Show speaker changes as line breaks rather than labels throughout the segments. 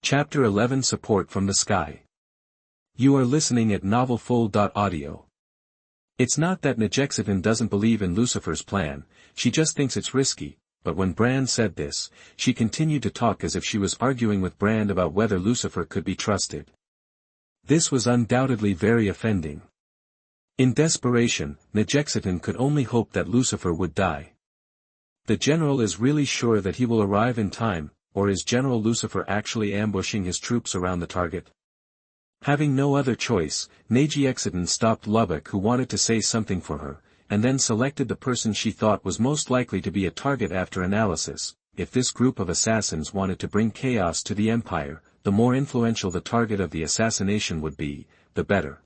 Chapter 11 Support from the Sky. You are listening at NovelsMarvel.audio. It's not that Najexitin doesn't believe in Lucifer's plan, she just thinks it's risky, but when Brand said this, she continued to talk as if she was arguing with Brand about whether Lucifer could be trusted. This was undoubtedly very offending. In desperation, Najexitin could only hope that Lucifer would die. The general is really sure that he will arrive in time, or is General Lucifer actually ambushing his troops around the target? Having no other choice, Najexitin stopped Lubbock, who wanted to say something for her, and then selected the person she thought was most likely to be a target after analysis. If this group of assassins wanted to bring chaos to the Empire, the more influential the target of the assassination would be, the better.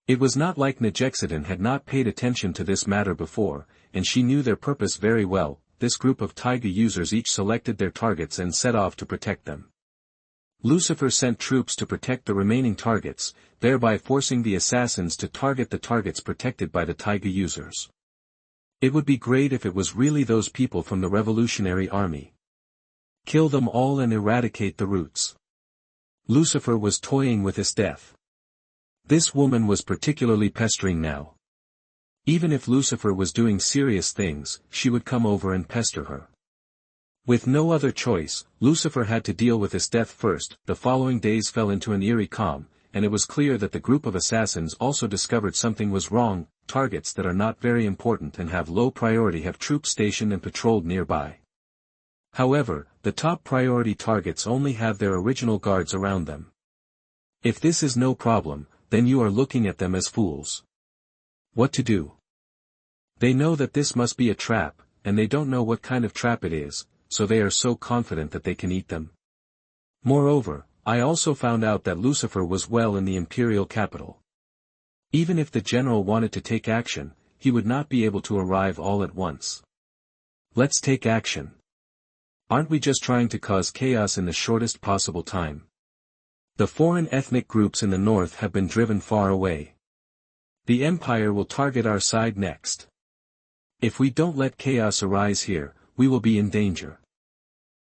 It was not like Najexitin had not paid attention to this matter before, and she knew their purpose very well. This group of Taiga users each selected their targets and set off to protect them. Lucifer sent troops to protect the remaining targets, thereby forcing the assassins to target the targets protected by the Taiga users. It would be great if it was really those people from the Revolutionary Army. Kill them all and eradicate the roots. Lucifer was toying with his death. This woman was particularly pestering now. Even if Lucifer was doing serious things, she would come over and pester her. With no other choice, Lucifer had to deal with his death first. The following days fell into an eerie calm, and it was clear that the group of assassins also discovered something was wrong. Targets that are not very important and have low priority have troops stationed and patrolled nearby. However, the top priority targets only have their original guards around them. If this is no problem, then you are looking at them as fools. What to do? They know that this must be a trap, and they don't know what kind of trap it is, so they are so confident that they can eat them. Moreover, I also found out that Lucifer was well in the imperial capital. Even if the general wanted to take action, he would not be able to arrive all at once. Let's take action. Aren't we just trying to cause chaos in the shortest possible time? The foreign ethnic groups in the north have been driven far away. The Empire will target our side next. If we don't let chaos arise here, we will be in danger.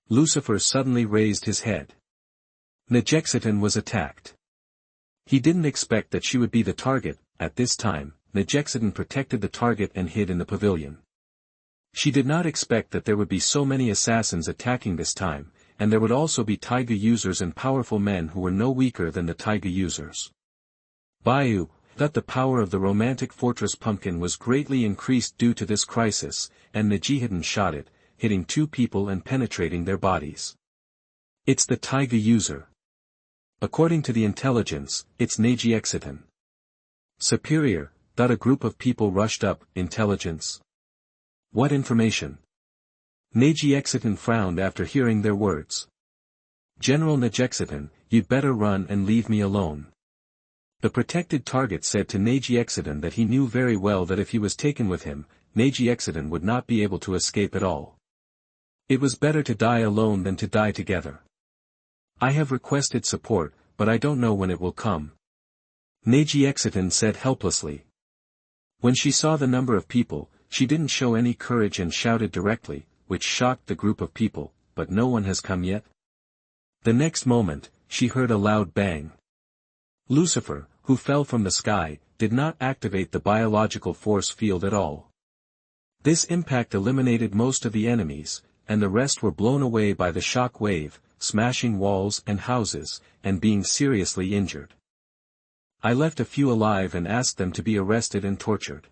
Lucifer suddenly raised his head. Najexitin was attacked. He didn't expect that she would be the target. At this time, Najexitin protected the target and hid in the pavilion. She did not expect that there would be so many assassins attacking this time, and there would also be Taiga users and powerful men who were no weaker than the Taiga users. Bayu thought the power of the romantic fortress pumpkin was greatly increased due to this crisis, and Najexitin shot it, hitting 2 people and penetrating their bodies. It's the Taiga user. According to the intelligence, it's Najexitin. Superior, thought a group of people rushed up. Intelligence. What information? Najexitin frowned after hearing their words. General Najexitin, you'd better run and leave me alone. The protected target said to Najexitin that he knew very well that if he was taken with him, Najexitin would not be able to escape at all. It was better to die alone than to die together. I have requested support, but I don't know when it will come. Najexitin said helplessly. When she saw the number of people, she didn't show any courage and shouted directly, which shocked the group of people, but no one has come yet? The next moment, she heard a loud bang. Lucifer, who fell from the sky, did not activate the biological force field at all. This impact eliminated most of the enemies, and the rest were blown away by the shock wave, smashing walls and houses, and being seriously injured. I left a few alive and asked them to be arrested and tortured.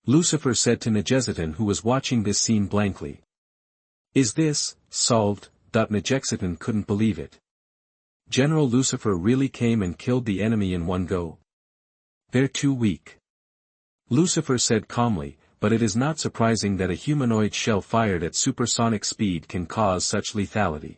Lucifer said to Najexitin, who was watching this scene blankly. Is this solved? Najexitin couldn't believe it. General Lucifer really came and killed the enemy in one go. They're too weak. Lucifer said calmly, but it is not surprising that a humanoid shell fired at supersonic speed can cause such lethality.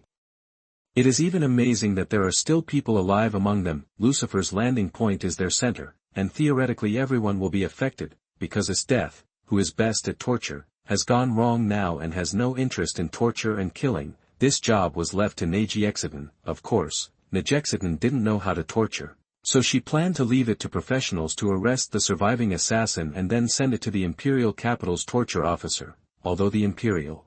It is even amazing that there are still people alive among them. Lucifer's landing point is their center, and theoretically everyone will be affected, because his death, who is best at torture, has gone wrong now and has no interest in torture and killing. This job was left to Najexitin. Of course, Najexitin didn't know how to torture, so she planned to leave it to professionals to arrest the surviving assassin and then send it to the Imperial Capital's torture officer, although the Imperial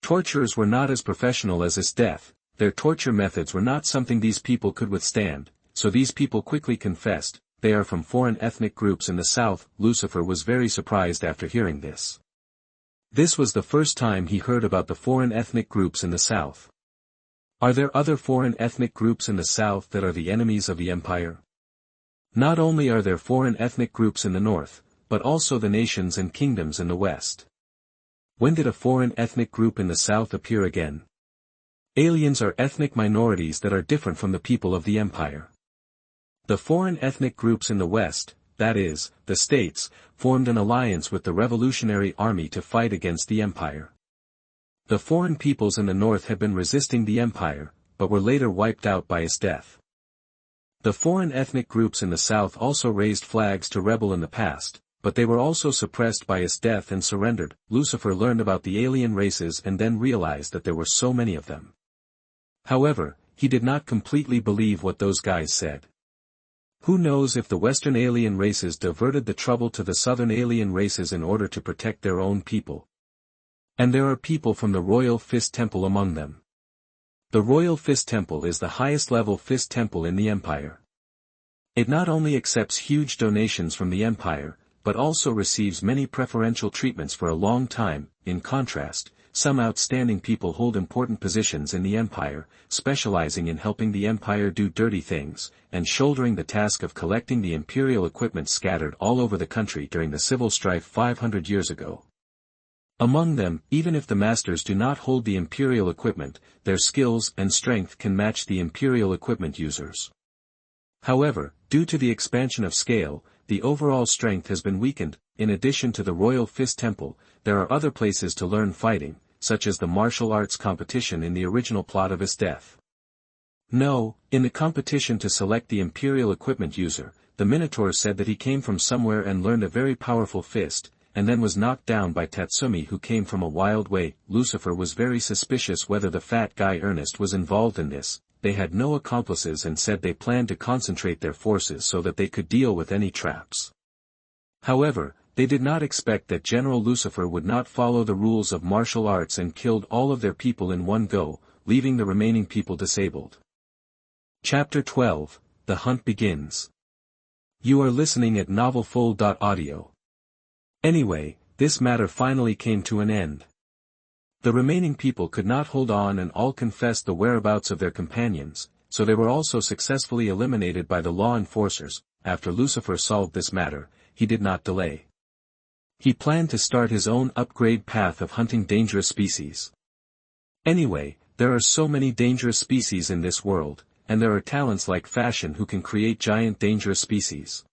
torturers were not as professional as his death. their torture methods were not something these people could withstand, so these people quickly confessed, they are from foreign ethnic groups in the south. Lucifer was very surprised after hearing this. This was the first time he heard about the foreign ethnic groups in the south. Are there other foreign ethnic groups in the south that are the enemies of the empire? Not only are there foreign ethnic groups in the north, but also the nations and kingdoms in the west. When did a foreign ethnic group in the south appear again? Aliens are ethnic minorities that are different from the people of the empire. The foreign ethnic groups in the West, that is, the states, formed an alliance with the Revolutionary Army to fight against the empire. The foreign peoples in the North had been resisting the empire, but were later wiped out by his death. The foreign ethnic groups in the South also raised flags to rebel in the past, but they were also suppressed by his death and surrendered. Lucifer learned about the alien races and then realized that there were so many of them. However, he did not completely believe what those guys said. Who knows if the Western alien races diverted the trouble to the Southern alien races in order to protect their own people. And there are people from the Royal Fist Temple among them. The Royal Fist Temple is the highest level fist temple in the Empire. It not only accepts huge donations from the Empire, but also receives many preferential treatments for a long time. In contrast, some outstanding people hold important positions in the Empire, specializing in helping the Empire do dirty things, and shouldering the task of collecting the Imperial equipment scattered all over the country during the civil strife 500 years ago. Among them, even if the masters do not hold the Imperial equipment, their skills and strength can match the Imperial equipment users. However, due to the expansion of scale, the overall strength has been weakened. In addition to the Royal Fist Temple, there are other places to learn fighting, such as the martial arts competition in the original plot of his death. No, in the competition to select the Imperial equipment user, the Minotaur said that he came from somewhere and learned a very powerful fist, and then was knocked down by Tatsumi, who came from a wild way. Lucifer was very suspicious whether the fat guy Ernest was involved in this. They had no accomplices and said they planned to concentrate their forces so that they could deal with any traps. However, they did not expect that General Lucifer would not follow the rules of martial arts and killed all of their people in one go, leaving the remaining people disabled. Chapter 12, The Hunt Begins. You are listening at NovelsMarvel.audio. Anyway, this matter finally came to an end. The remaining people could not hold on and all confessed the whereabouts of their companions, so they were also successfully eliminated by the law enforcers. After Lucifer solved this matter, he did not delay. He planned to start his own upgrade path of hunting dangerous species. Anyway, there are so many dangerous species in this world, and there are talents like Fashion who can create giant dangerous species.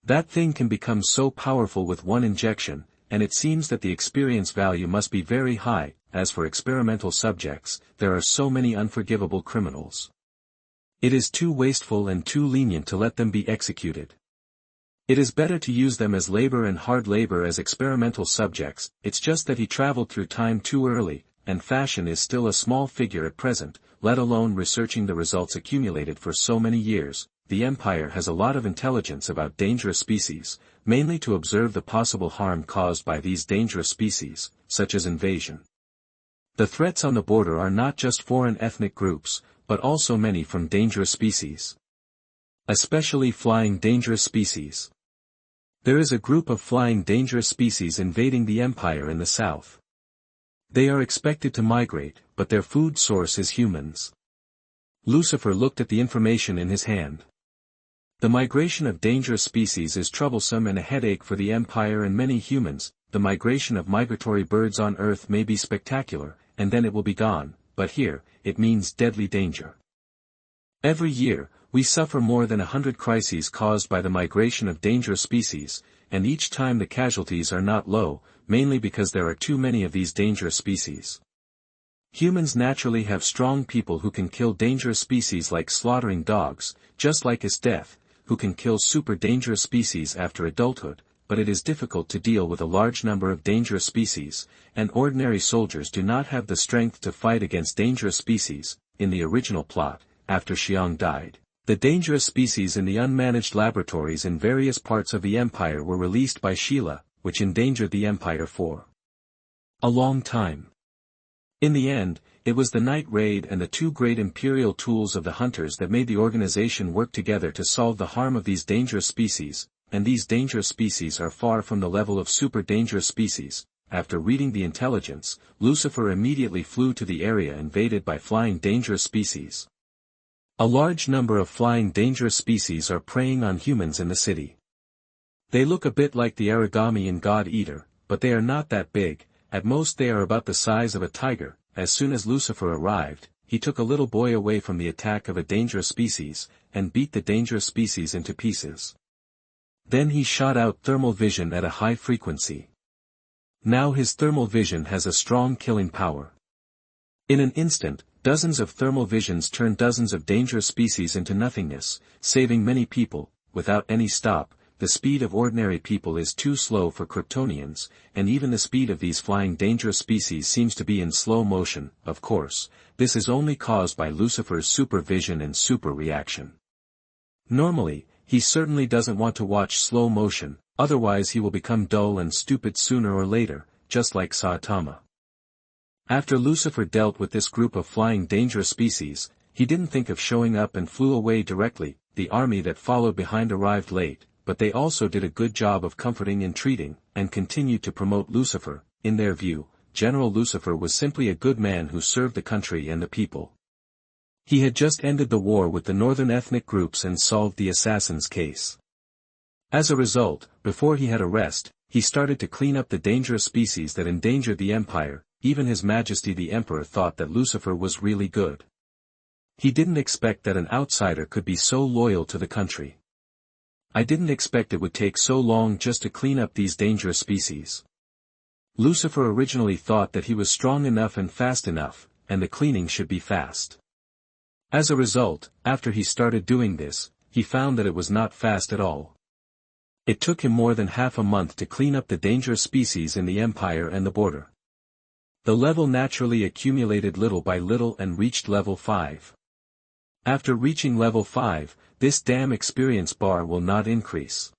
That thing can become so powerful with one injection, and it seems that the experience value must be very high. As for experimental subjects, there are so many unforgivable criminals. It is too wasteful and too lenient to let them be executed. It is better to use them as labor and hard labor as experimental subjects. It's just that he traveled through time too early, and Fashion is still a small figure at present, let alone researching the results accumulated for so many years. The Empire has a lot of intelligence about dangerous species, mainly to observe the possible harm caused by these dangerous species, such as invasion. The threats on the border are not just foreign ethnic groups, but also many from dangerous species. Especially flying dangerous species. There is a group of flying dangerous species invading the Empire in the south. They are expected to migrate, but their food source is humans. Lucifer looked at the information in his hand. The migration of dangerous species is troublesome and a headache for the Empire and many humans. The migration of migratory birds on Earth may be spectacular, and then it will be gone, but here, it means deadly danger. Every year, we suffer more than 100 crises caused by the migration of dangerous species, and each time the casualties are not low, mainly because there are too many of these dangerous species. Humans naturally have strong people who can kill dangerous species like slaughtering dogs, just like his death, who can kill super dangerous species after adulthood, but it is difficult to deal with a large number of dangerous species, and ordinary soldiers do not have the strength to fight against dangerous species. In the original plot, after Xiong died, the dangerous species in the unmanaged laboratories in various parts of the Empire were released by Sheila, which endangered the Empire for a long time. In the end, It was the night raid and the two great imperial tools of the hunters that made the organization work together to solve the harm of these dangerous species, and these dangerous species are far from the level of super dangerous species. After reading the intelligence, Lucifer immediately flew to the area invaded by flying dangerous species. A large number of flying dangerous species are preying on humans in the city. They look a bit like the origami in God Eater, but they are not that big. At most they are about the size of a tiger. As soon as Lucifer arrived, he took a little boy away from the attack of a dangerous species, and beat the dangerous species into pieces. Then he shot out thermal vision at a high frequency. Now his thermal vision has a strong killing power. In an instant, dozens of thermal visions turned dozens of dangerous species into nothingness, saving many people, without any stop. The speed of ordinary people is too slow for Kryptonians, and even the speed of these flying dangerous species seems to be in slow motion. Of course, this is only caused by Lucifer's super vision and super reaction. Normally, he certainly doesn't want to watch slow motion, otherwise he will become dull and stupid sooner or later, just like Saitama. After Lucifer dealt with this group of flying dangerous species, he didn't think of showing up and flew away directly. The army that followed behind arrived late, but they also did a good job of comforting and treating, and continued to promote Lucifer. In their view, General Lucifer was simply a good man who served the country and the people. He had just ended the war with the northern ethnic groups and solved the assassin's case. As a result, before he had a rest, he started to clean up the dangerous species that endangered the Empire. Even His Majesty the Emperor thought that Lucifer was really good. He didn't expect that an outsider could be so loyal to the country. I didn't expect it would take so long just to clean up these dangerous species. Lucifer originally thought that he was strong enough and fast enough, and the cleaning should be fast. As a result, after he started doing this, he found that it was not fast at all. It took him more than half a month to clean up the dangerous species in the Empire and the border. The level naturally accumulated little by little and reached level 5. After reaching level 5, this damn experience bar will not increase.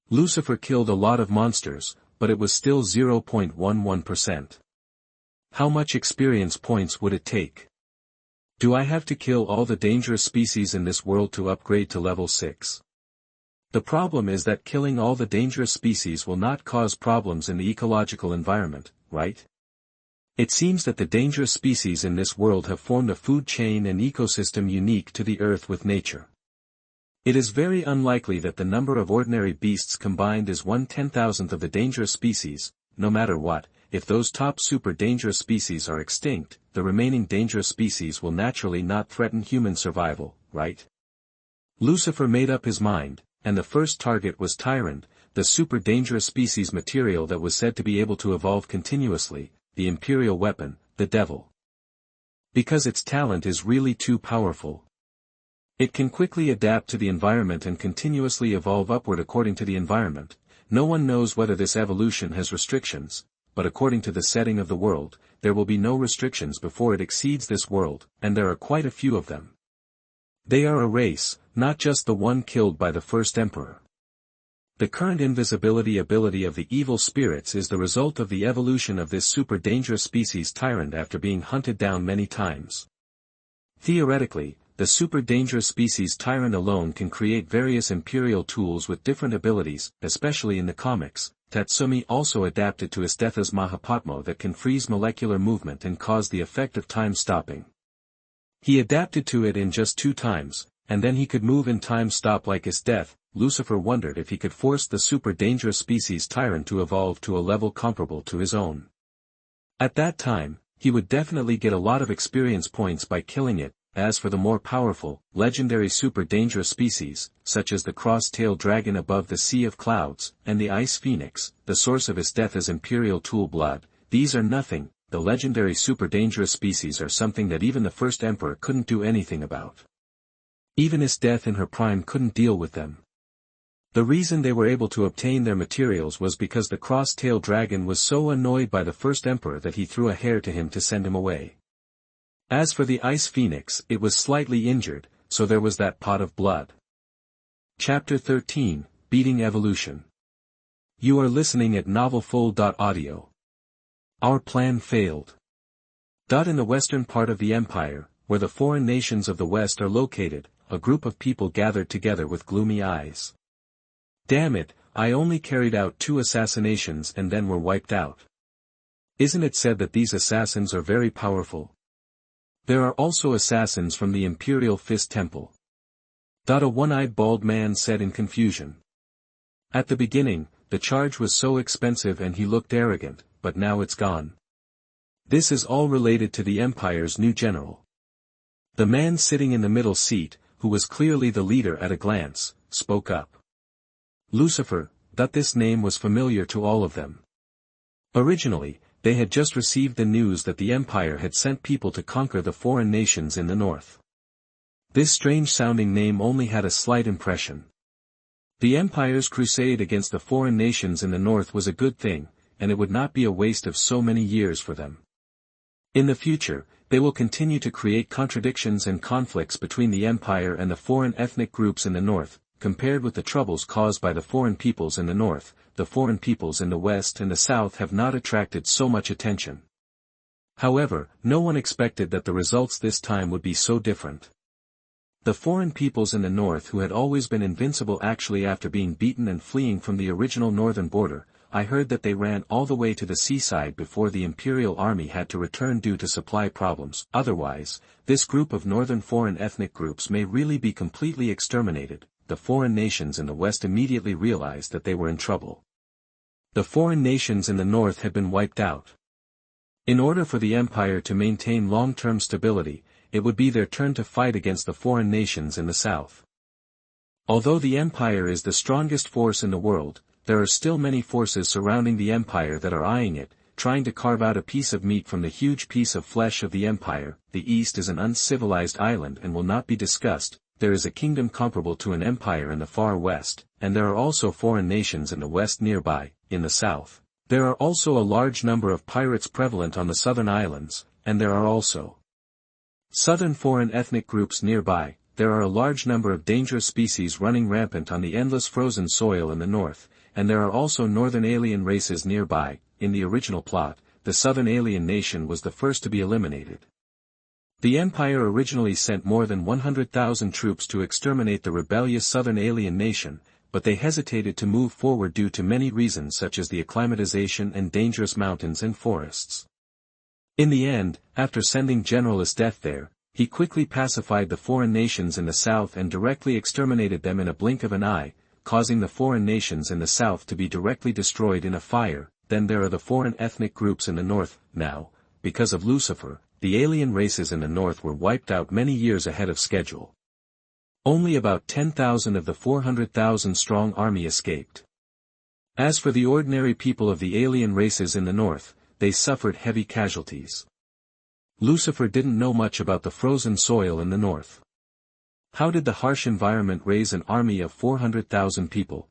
Lucifer killed a lot of monsters, but it was still 0.11%. How much experience points would it take? Do I have to kill all the dangerous species in this world to upgrade to level 6? The problem is that killing all the dangerous species will not cause problems in the ecological environment, right? It seems that the dangerous species in this world have formed a food chain and ecosystem unique to the Earth with nature. It is very unlikely that the number of ordinary beasts combined is 1/10,000th of the dangerous species. No matter what, if those top super dangerous species are extinct, the remaining dangerous species will naturally not threaten human survival, right? Lucifer made up his mind, and the first target was Tyrant, the super dangerous species material that was said to be able to evolve continuously, the imperial weapon, the devil. Because its talent is really too powerful. It can quickly adapt to the environment and continuously evolve upward according to the environment. No one knows whether this evolution has restrictions, but according to the setting of the world, there will be no restrictions before it exceeds this world, and there are quite a few of them. They are a race, not just the one killed by the first emperor. The current invisibility ability of the evil spirits is the result of the evolution of this super dangerous species Tyrant after being hunted down many times. Theoretically, the super dangerous species Tyrant alone can create various imperial tools with different abilities, especially in the comics. Tatsumi also adapted to Isthetha's Mahapatmo that can freeze molecular movement and cause the effect of time stopping. He adapted to it in just 2 times, and then he could move in time stop like Isteth. Lucifer wondered if he could force the super dangerous species Tyrant to evolve to a level comparable to his own. At that time, he would definitely get a lot of experience points by killing it. As for the more powerful, legendary super dangerous species, such as the cross-tailed dragon above the Sea of Clouds, and the ice phoenix, the source of Isthetha's imperial tool blood, these are nothing. The legendary super dangerous species are something that even the first emperor couldn't do anything about. Even Isteth in her prime couldn't deal with them. The reason they were able to obtain their materials was because the cross-tailed dragon was so annoyed by the first emperor that he threw a hair to him to send him away. As for the Ice Phoenix, it was slightly injured, so there was that pot of blood. Chapter 13, Beating Evolution. You are listening at NovelsMarvel.audio. Our plan failed. In the western part of the empire, where the foreign nations of the west are located, a group of people gathered together with gloomy eyes. Damn it, I only carried out 2 assassinations and then were wiped out. Isn't it said that these assassins are very powerful? There are also assassins from the Imperial Fist Temple. A one-eyed bald man said in confusion. At the beginning, the charge was so expensive and he looked arrogant, but now it's gone. This is all related to the Empire's new general. The man sitting in the middle seat, who was clearly the leader at a glance, spoke up. Lucifer, this name was familiar to all of them. Originally, they had just received the news that the Empire had sent people to conquer the foreign nations in the north. This strange-sounding name only had a slight impression. The Empire's crusade against the foreign nations in the north was a good thing, and it would not be a waste of so many years for them. In the future, they will continue to create contradictions and conflicts between the Empire and the foreign ethnic groups in the north. Compared with the troubles caused by the foreign peoples in the north, the foreign peoples in the west and the south have not attracted so much attention. However, no one expected that the results this time would be so different. The foreign peoples in the north who had always been invincible actually after being beaten and fleeing from the original northern border, I heard that they ran all the way to the seaside before the Imperial Army had to return due to supply problems. Otherwise, this group of northern foreign ethnic groups may really be completely exterminated. The foreign nations in the west immediately realized that they were in trouble. The foreign nations in the north had been wiped out. In order for the empire to maintain long-term stability, it would be their turn to fight against the foreign nations in the south. Although the empire is the strongest force in the world, there are still many forces surrounding the empire that are eyeing it, trying to carve out a piece of meat from the huge piece of flesh of the empire. The east is an uncivilized island and will not be discussed. There is a kingdom comparable to an empire in the far west, and there are also foreign nations in the west nearby. In the south, there are also a large number of pirates prevalent on the southern islands, and there are also southern foreign ethnic groups nearby. There are a large number of dangerous species running rampant on the endless frozen soil in the north, and there are also northern alien races nearby. In the original plot, the southern alien nation was the first to be eliminated. The Empire originally sent more than 100,000 troops to exterminate the rebellious southern alien nation, but they hesitated to move forward due to many reasons such as the acclimatization and dangerous mountains and forests. In the end, after sending General Death there, he quickly pacified the foreign nations in the south and directly exterminated them in a blink of an eye, causing the foreign nations in the south to be directly destroyed in a fire. Then there are the foreign ethnic groups in the north. Now, because of Lucifer, the alien races in the north were wiped out many years ahead of schedule. Only about 10,000 of the 400,000-strong army escaped. As for the ordinary people of the alien races in the north, they suffered heavy casualties. Lucifer didn't know much about the frozen soil in the north. How did the harsh environment raise an army of 400,000 people?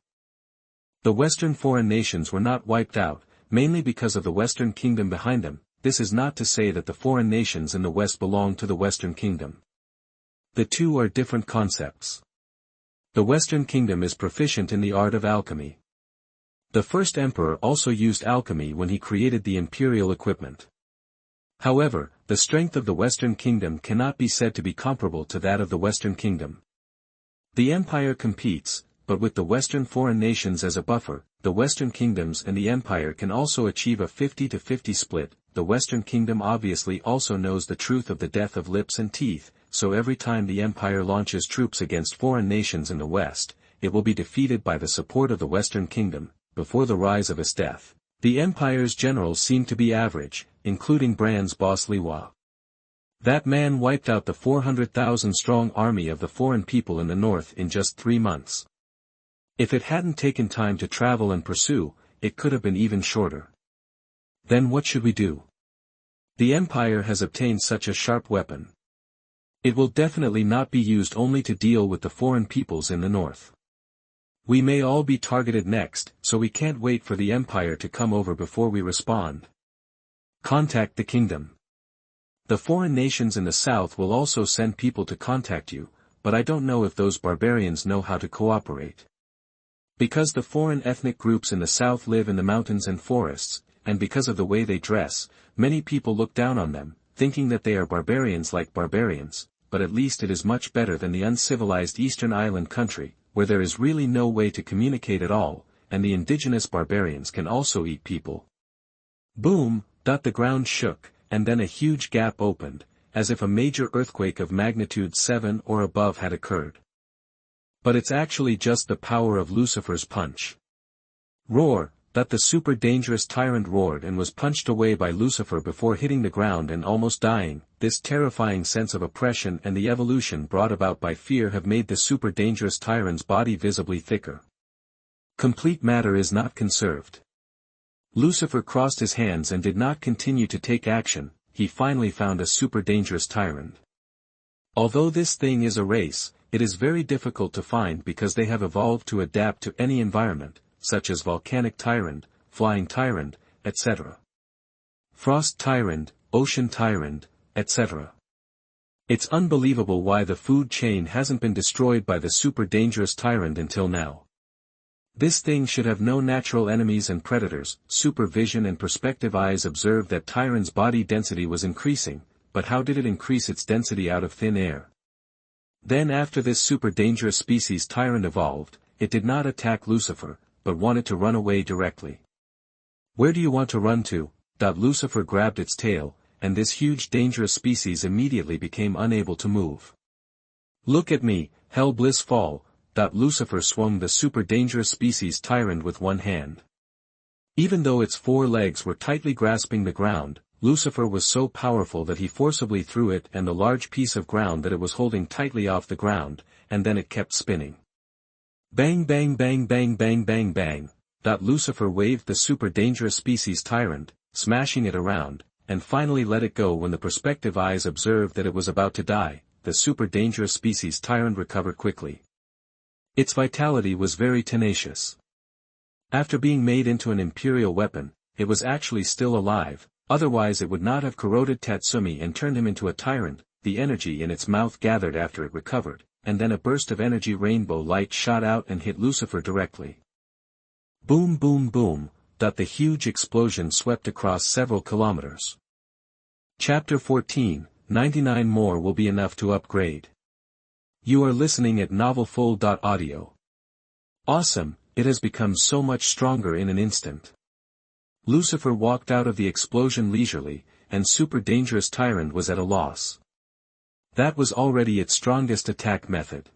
The western foreign nations were not wiped out, mainly because of the Western Kingdom behind them. This is not to say that the foreign nations in the West belong to the Western Kingdom. The two are different concepts. The Western Kingdom is proficient in the art of alchemy. The first emperor also used alchemy when he created the imperial equipment. However, the strength of the Western Kingdom cannot be said to be comparable to that of the Western Kingdom. The empire competes, but with the Western foreign nations as a buffer, the Western Kingdoms and the Empire can also achieve a 50-50 split. The Western Kingdom obviously also knows the truth of the death of lips and teeth, so every time the Empire launches troops against foreign nations in the West, it will be defeated by the support of the Western Kingdom. Before the rise of its death, the Empire's generals seemed to be average, including Bran's boss Liwa. That man wiped out the 400,000-strong army of the foreign people in the north in just 3 months. If it hadn't taken time to travel and pursue, it could have been even shorter. Then what should we do? The Empire has obtained such a sharp weapon. It will definitely not be used only to deal with the foreign peoples in the north. We may all be targeted next, so we can't wait for the Empire to come over before we respond. Contact the kingdom. The foreign nations in the south will also send people to contact you, but I don't know if those barbarians know how to cooperate. Because the foreign ethnic groups in the south live in the mountains and forests, and because of the way they dress, many people look down on them. thinking that they are barbarians like barbarians, but at least it is much better than the uncivilized eastern island country, where there is really no way to communicate at all, and the indigenous barbarians can also eat people. Boom! The ground shook, and then a huge gap opened, as if a major earthquake of magnitude 7 or above had occurred. But it's actually just the power of Lucifer's punch. Roar! The super dangerous tyrant roared and was punched away by Lucifer before hitting the ground and almost dying. This terrifying sense of oppression and the evolution brought about by fear have made the super dangerous tyrant's body visibly thicker. Complete matter is not conserved. Lucifer crossed his hands and did not continue to take action. He finally found a super dangerous tyrant. Although this thing is a race, it is very difficult to find because they have evolved to adapt to any environment, such as volcanic tyrant, flying tyrant, etc. Frost tyrant, ocean tyrant, etc. It's unbelievable why the food chain hasn't been destroyed by the super dangerous tyrant until now. This thing should have no natural enemies and predators. Supervision and perspective eyes observed that tyrant's body density was increasing, but how did it increase its density out of thin air? Then after this super dangerous species tyrant evolved, it did not attack Lucifer, but wanted to run away directly. Where do you want to run to? Lucifer grabbed its tail, and this huge dangerous species immediately became unable to move. Look at me, hell bliss fall. Lucifer swung the super dangerous species tyrant with one hand. Even though its 4 legs were tightly grasping the ground, Lucifer was so powerful that he forcibly threw it and the large piece of ground that it was holding tightly off the ground, and then it kept spinning. Bang bang bang bang bang bang bang. Lucifer waved the super dangerous species tyrant, smashing it around, and finally let it go when the perspective eyes observed that it was about to die. The super dangerous species tyrant recovered quickly. Its vitality was very tenacious. After being made into an imperial weapon, it was actually still alive, otherwise it would not have corroded Tatsumi and turned him into a tyrant. The energy in its mouth gathered after it recovered, and then a burst of energy rainbow light shot out and hit Lucifer directly. Boom boom boom, the huge explosion swept across several kilometers. Chapter 14, 99 more will be enough to upgrade. You are listening at NovelsMarvel. Awesome, it has become so much stronger in an instant. Lucifer walked out of the explosion leisurely, and super dangerous tyrant was at a loss. That was already its strongest attack method.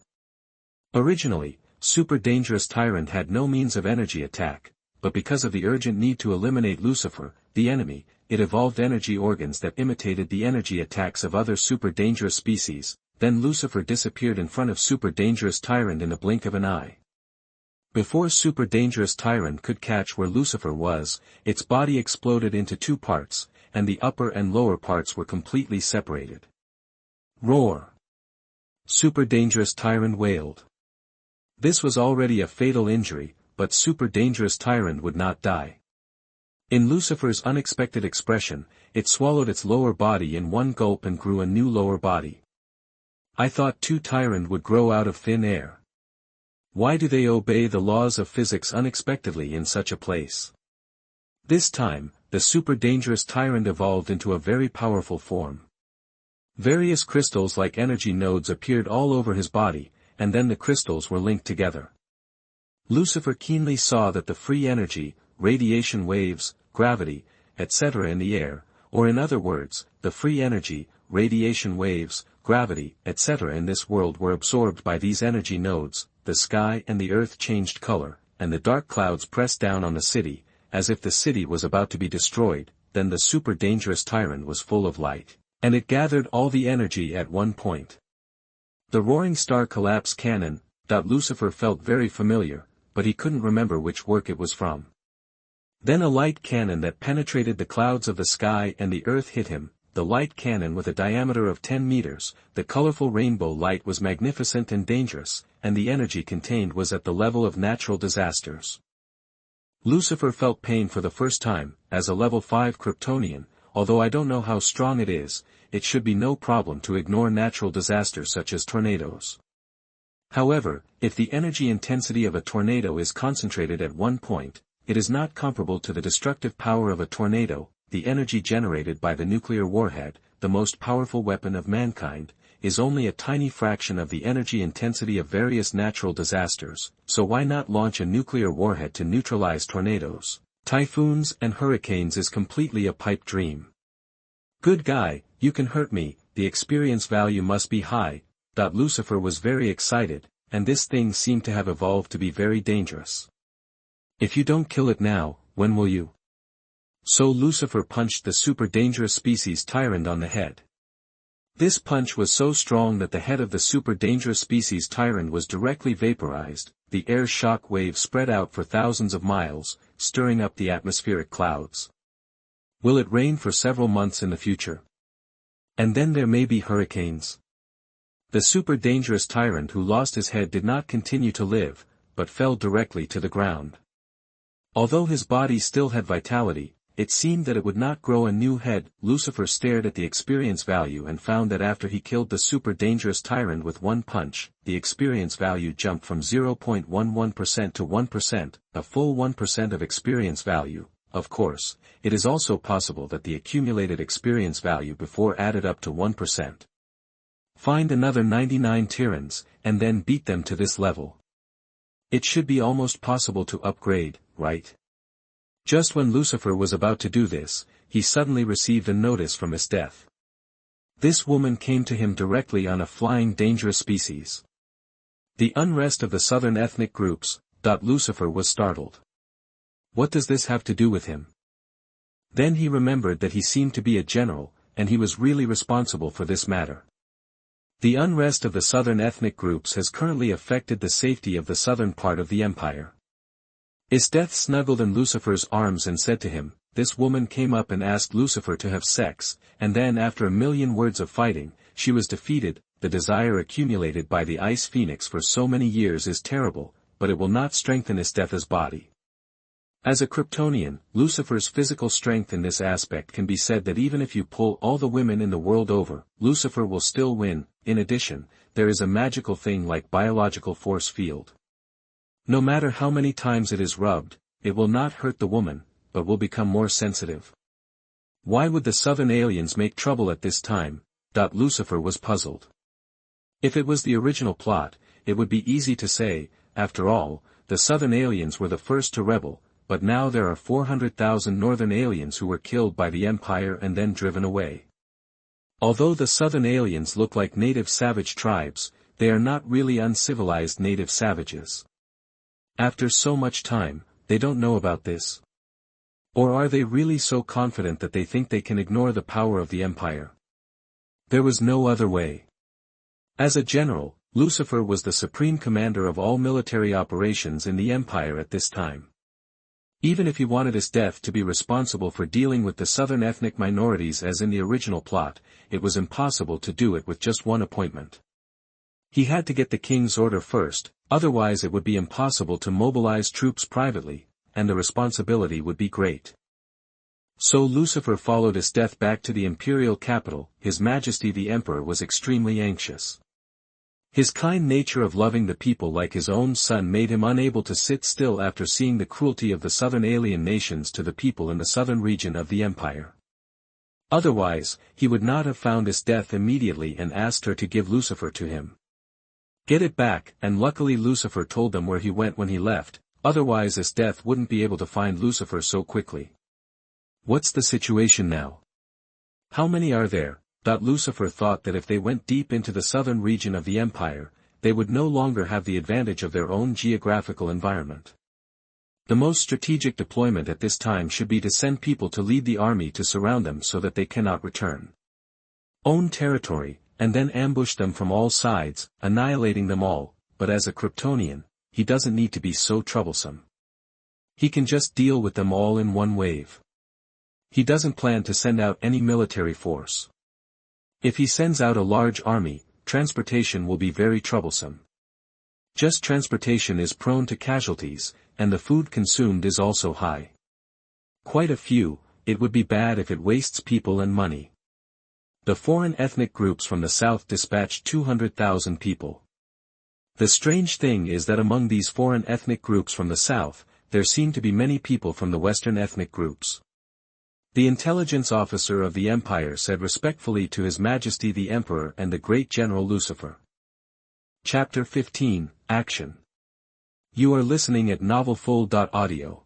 Originally, super dangerous tyrant had no means of energy attack, but because of the urgent need to eliminate Lucifer, the enemy, it evolved energy organs that imitated the energy attacks of other super dangerous species. Then Lucifer disappeared in front of super dangerous tyrant in a blink of an eye. Before super dangerous tyrant could catch where Lucifer was, its body exploded into 2 parts, and the upper and lower parts were completely separated. Roar! Super dangerous tyrant wailed. This was already a fatal injury, but super dangerous tyrant would not die. In Lucifer's unexpected expression, it swallowed its lower body in one gulp and grew a new lower body. I thought 2 tyrant would grow out of thin air. Why do they obey the laws of physics unexpectedly in such a place? This time, the super dangerous tyrant evolved into a very powerful form. Various crystals like energy nodes appeared all over his body, and then the crystals were linked together. Lucifer keenly saw that the free energy, radiation waves, gravity, etc. in the air, or in other words, the free energy, radiation waves, gravity, etc. in this world were absorbed by these energy nodes. The sky and the earth changed color, and the dark clouds pressed down on the city, as if the city was about to be destroyed. Then the super dangerous tyrant was full of light, and it gathered all the energy at one point. The roaring star collapse cannon. Lucifer felt very familiar, but he couldn't remember which work it was from. Then a light cannon that penetrated the clouds of the sky and the earth hit him. The light cannon with a diameter of 10 meters, the colorful rainbow light was magnificent and dangerous, and the energy contained was at the level of natural disasters. Lucifer felt pain for the first time. As a level 5 Kryptonian, although I don't know how strong it is, it should be no problem to ignore natural disasters such as tornadoes. However, if the energy intensity of a tornado is concentrated at one point, it is not comparable to the destructive power of a tornado. the energy generated by the nuclear warhead, the most powerful weapon of mankind, is only a tiny fraction of the energy intensity of various natural disasters, so why not launch a nuclear warhead to neutralize tornadoes, typhoons and hurricanes is completely a pipe dream. Good guy, you can hurt me, the experience value must be high. Lucifer was very excited, and this thing seemed to have evolved to be very dangerous. If you don't kill it now, when will you? So Lucifer punched the super dangerous species tyrant on the head. This punch was so strong that the head of the super dangerous species tyrant was directly vaporized, the air shock wave spread out for thousands of miles, stirring up the atmospheric clouds. Will it rain for several months in the future? And then there may be hurricanes. The super dangerous tyrant who lost his head did not continue to live, but fell directly to the ground. Although his body still had vitality, it seemed that it would not grow a new head. Lucifer stared at the experience value and found that after he killed the super dangerous tyrant with one punch, the experience value jumped from 0.11% to 1%, a full 1% of experience value. Of course, it is also possible that the accumulated experience value before added up to 1%. Find another 99 tyrants, and then beat them to this level. It should be almost possible to upgrade, right? Just when Lucifer was about to do this, he suddenly received a notice from his death. This woman came to him directly on a flying dangerous species. The unrest of the southern ethnic groups. Lucifer was startled. What does this have to do with him? Then he remembered that he seemed to be a general, and he was really responsible for this matter. The unrest of the southern ethnic groups has currently affected the safety of the southern part of the empire. Isdeth snuggled in Lucifer's arms and said to him, this woman came up and asked Lucifer to have sex, and then after a million words of fighting, she was defeated. The desire accumulated by the Ice Phoenix for so many years is terrible, but it will not strengthen Isdeth's body. As a Kryptonian, Lucifer's physical strength in this aspect can be said that even if you pull all the women in the world over, Lucifer will still win. In addition, there is a magical thing like biological force field. No matter how many times it is rubbed, it will not hurt the woman, but will become more sensitive. Why would the southern aliens make trouble at this time? Lucifer was puzzled. If it was the original plot, it would be easy to say, after all, the southern aliens were the first to rebel, but now there are 400,000 northern aliens who were killed by the Empire and then driven away. Although the southern aliens look like native savage tribes, they are not really uncivilized native savages. After so much time, they don't know about this. Or are they really so confident that they think they can ignore the power of the Empire? There was no other way. As a general, Lucifer was the supreme commander of all military operations in the Empire at this time. Even if he wanted Isdeth to be responsible for dealing with the southern ethnic minorities as in the original plot, it was impossible to do it with just one appointment. He had to get the king's order first, otherwise it would be impossible to mobilize troops privately, and the responsibility would be great. So Lucifer followed Isdeth back to the imperial capital. His Majesty the Emperor was extremely anxious. His kind nature of loving the people like his own son made him unable to sit still after seeing the cruelty of the southern alien nations to the people in the southern region of the empire. Otherwise, he would not have found Isdeth immediately and asked her to give Lucifer to him. Get it back, and luckily Lucifer told them where he went when he left, otherwise Isdeth wouldn't be able to find Lucifer so quickly. What's the situation now? How many are there? Lucifer thought that if they went deep into the southern region of the empire, they would no longer have the advantage of their own geographical environment. The most strategic deployment at this time should be to send people to lead the army to surround them so that they cannot return. Own territory, and then ambush them from all sides, annihilating them all, but as a Kryptonian, he doesn't need to be so troublesome. He can just deal with them all in one wave. He doesn't plan to send out any military force. If he sends out a large army, transportation will be very troublesome. Just transportation is prone to casualties, and the food consumed is also high. Quite a few. It would be bad if it wastes people and money. The foreign ethnic groups from the south dispatched 200,000 people. The strange thing is that among these foreign ethnic groups from the south, there seem to be many people from the western ethnic groups. The intelligence officer of the Empire said respectfully to His Majesty the Emperor and the great General Lucifer. Chapter 15, Action. You are listening at NovelsMarvel.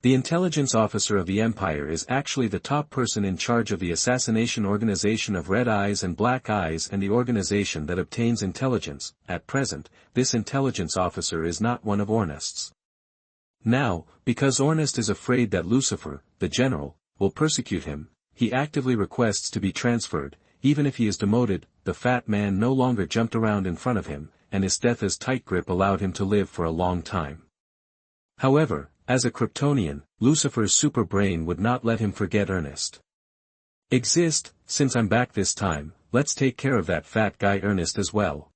The intelligence officer of the Empire is actually the top person in charge of the assassination organization of Red Eyes and Black Eyes and the organization that obtains intelligence. At present, this intelligence officer is not one of Ornest's. Now, because Ornest is afraid that Lucifer, the general, will persecute him, he actively requests to be transferred. Even if he is demoted, the fat man no longer jumped around in front of him, and his death's tight grip allowed him to live for a long time. However, as a Kryptonian, Lucifer's super brain would not let him forget Ernest. Since I'm back this time, let's take care of that fat guy Ernest as well.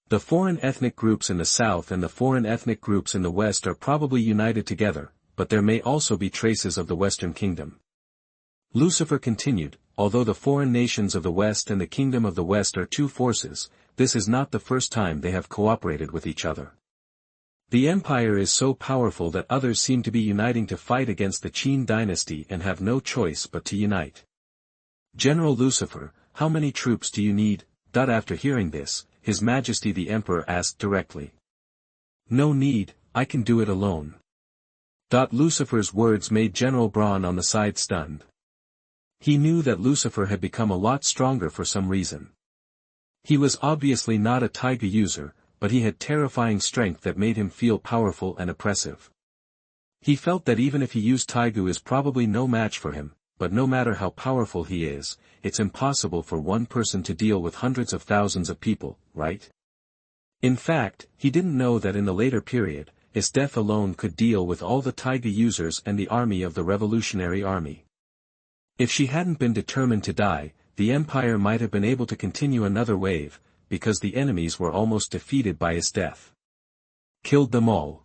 The foreign ethnic groups in the south and the foreign ethnic groups in the west are probably united together, but there may also be traces of the Western Kingdom. Lucifer continued, although the foreign nations of the West and the Kingdom of the West are two forces, this is not the first time they have cooperated with each other. The Empire is so powerful that others seem to be uniting to fight against the Qin dynasty and have no choice but to unite. General Lucifer, how many troops do you need? After hearing this, His Majesty the Emperor asked directly. No need, I can do it alone. Lucifer's words made General Braun on the side stunned. He knew that Lucifer had become a lot stronger for some reason. He was obviously not a Taiga user, but he had terrifying strength that made him feel powerful and oppressive. He felt that even if he used Taiga is probably no match for him, but no matter how powerful he is, it's impossible for one person to deal with hundreds of thousands of people, right? In fact, he didn't know that in the later period, his death alone could deal with all the Taiga users and the army of the Revolutionary Army. If she hadn't been determined to die, the Empire might have been able to continue another wave, because the enemies were almost defeated by his death. Killed them all.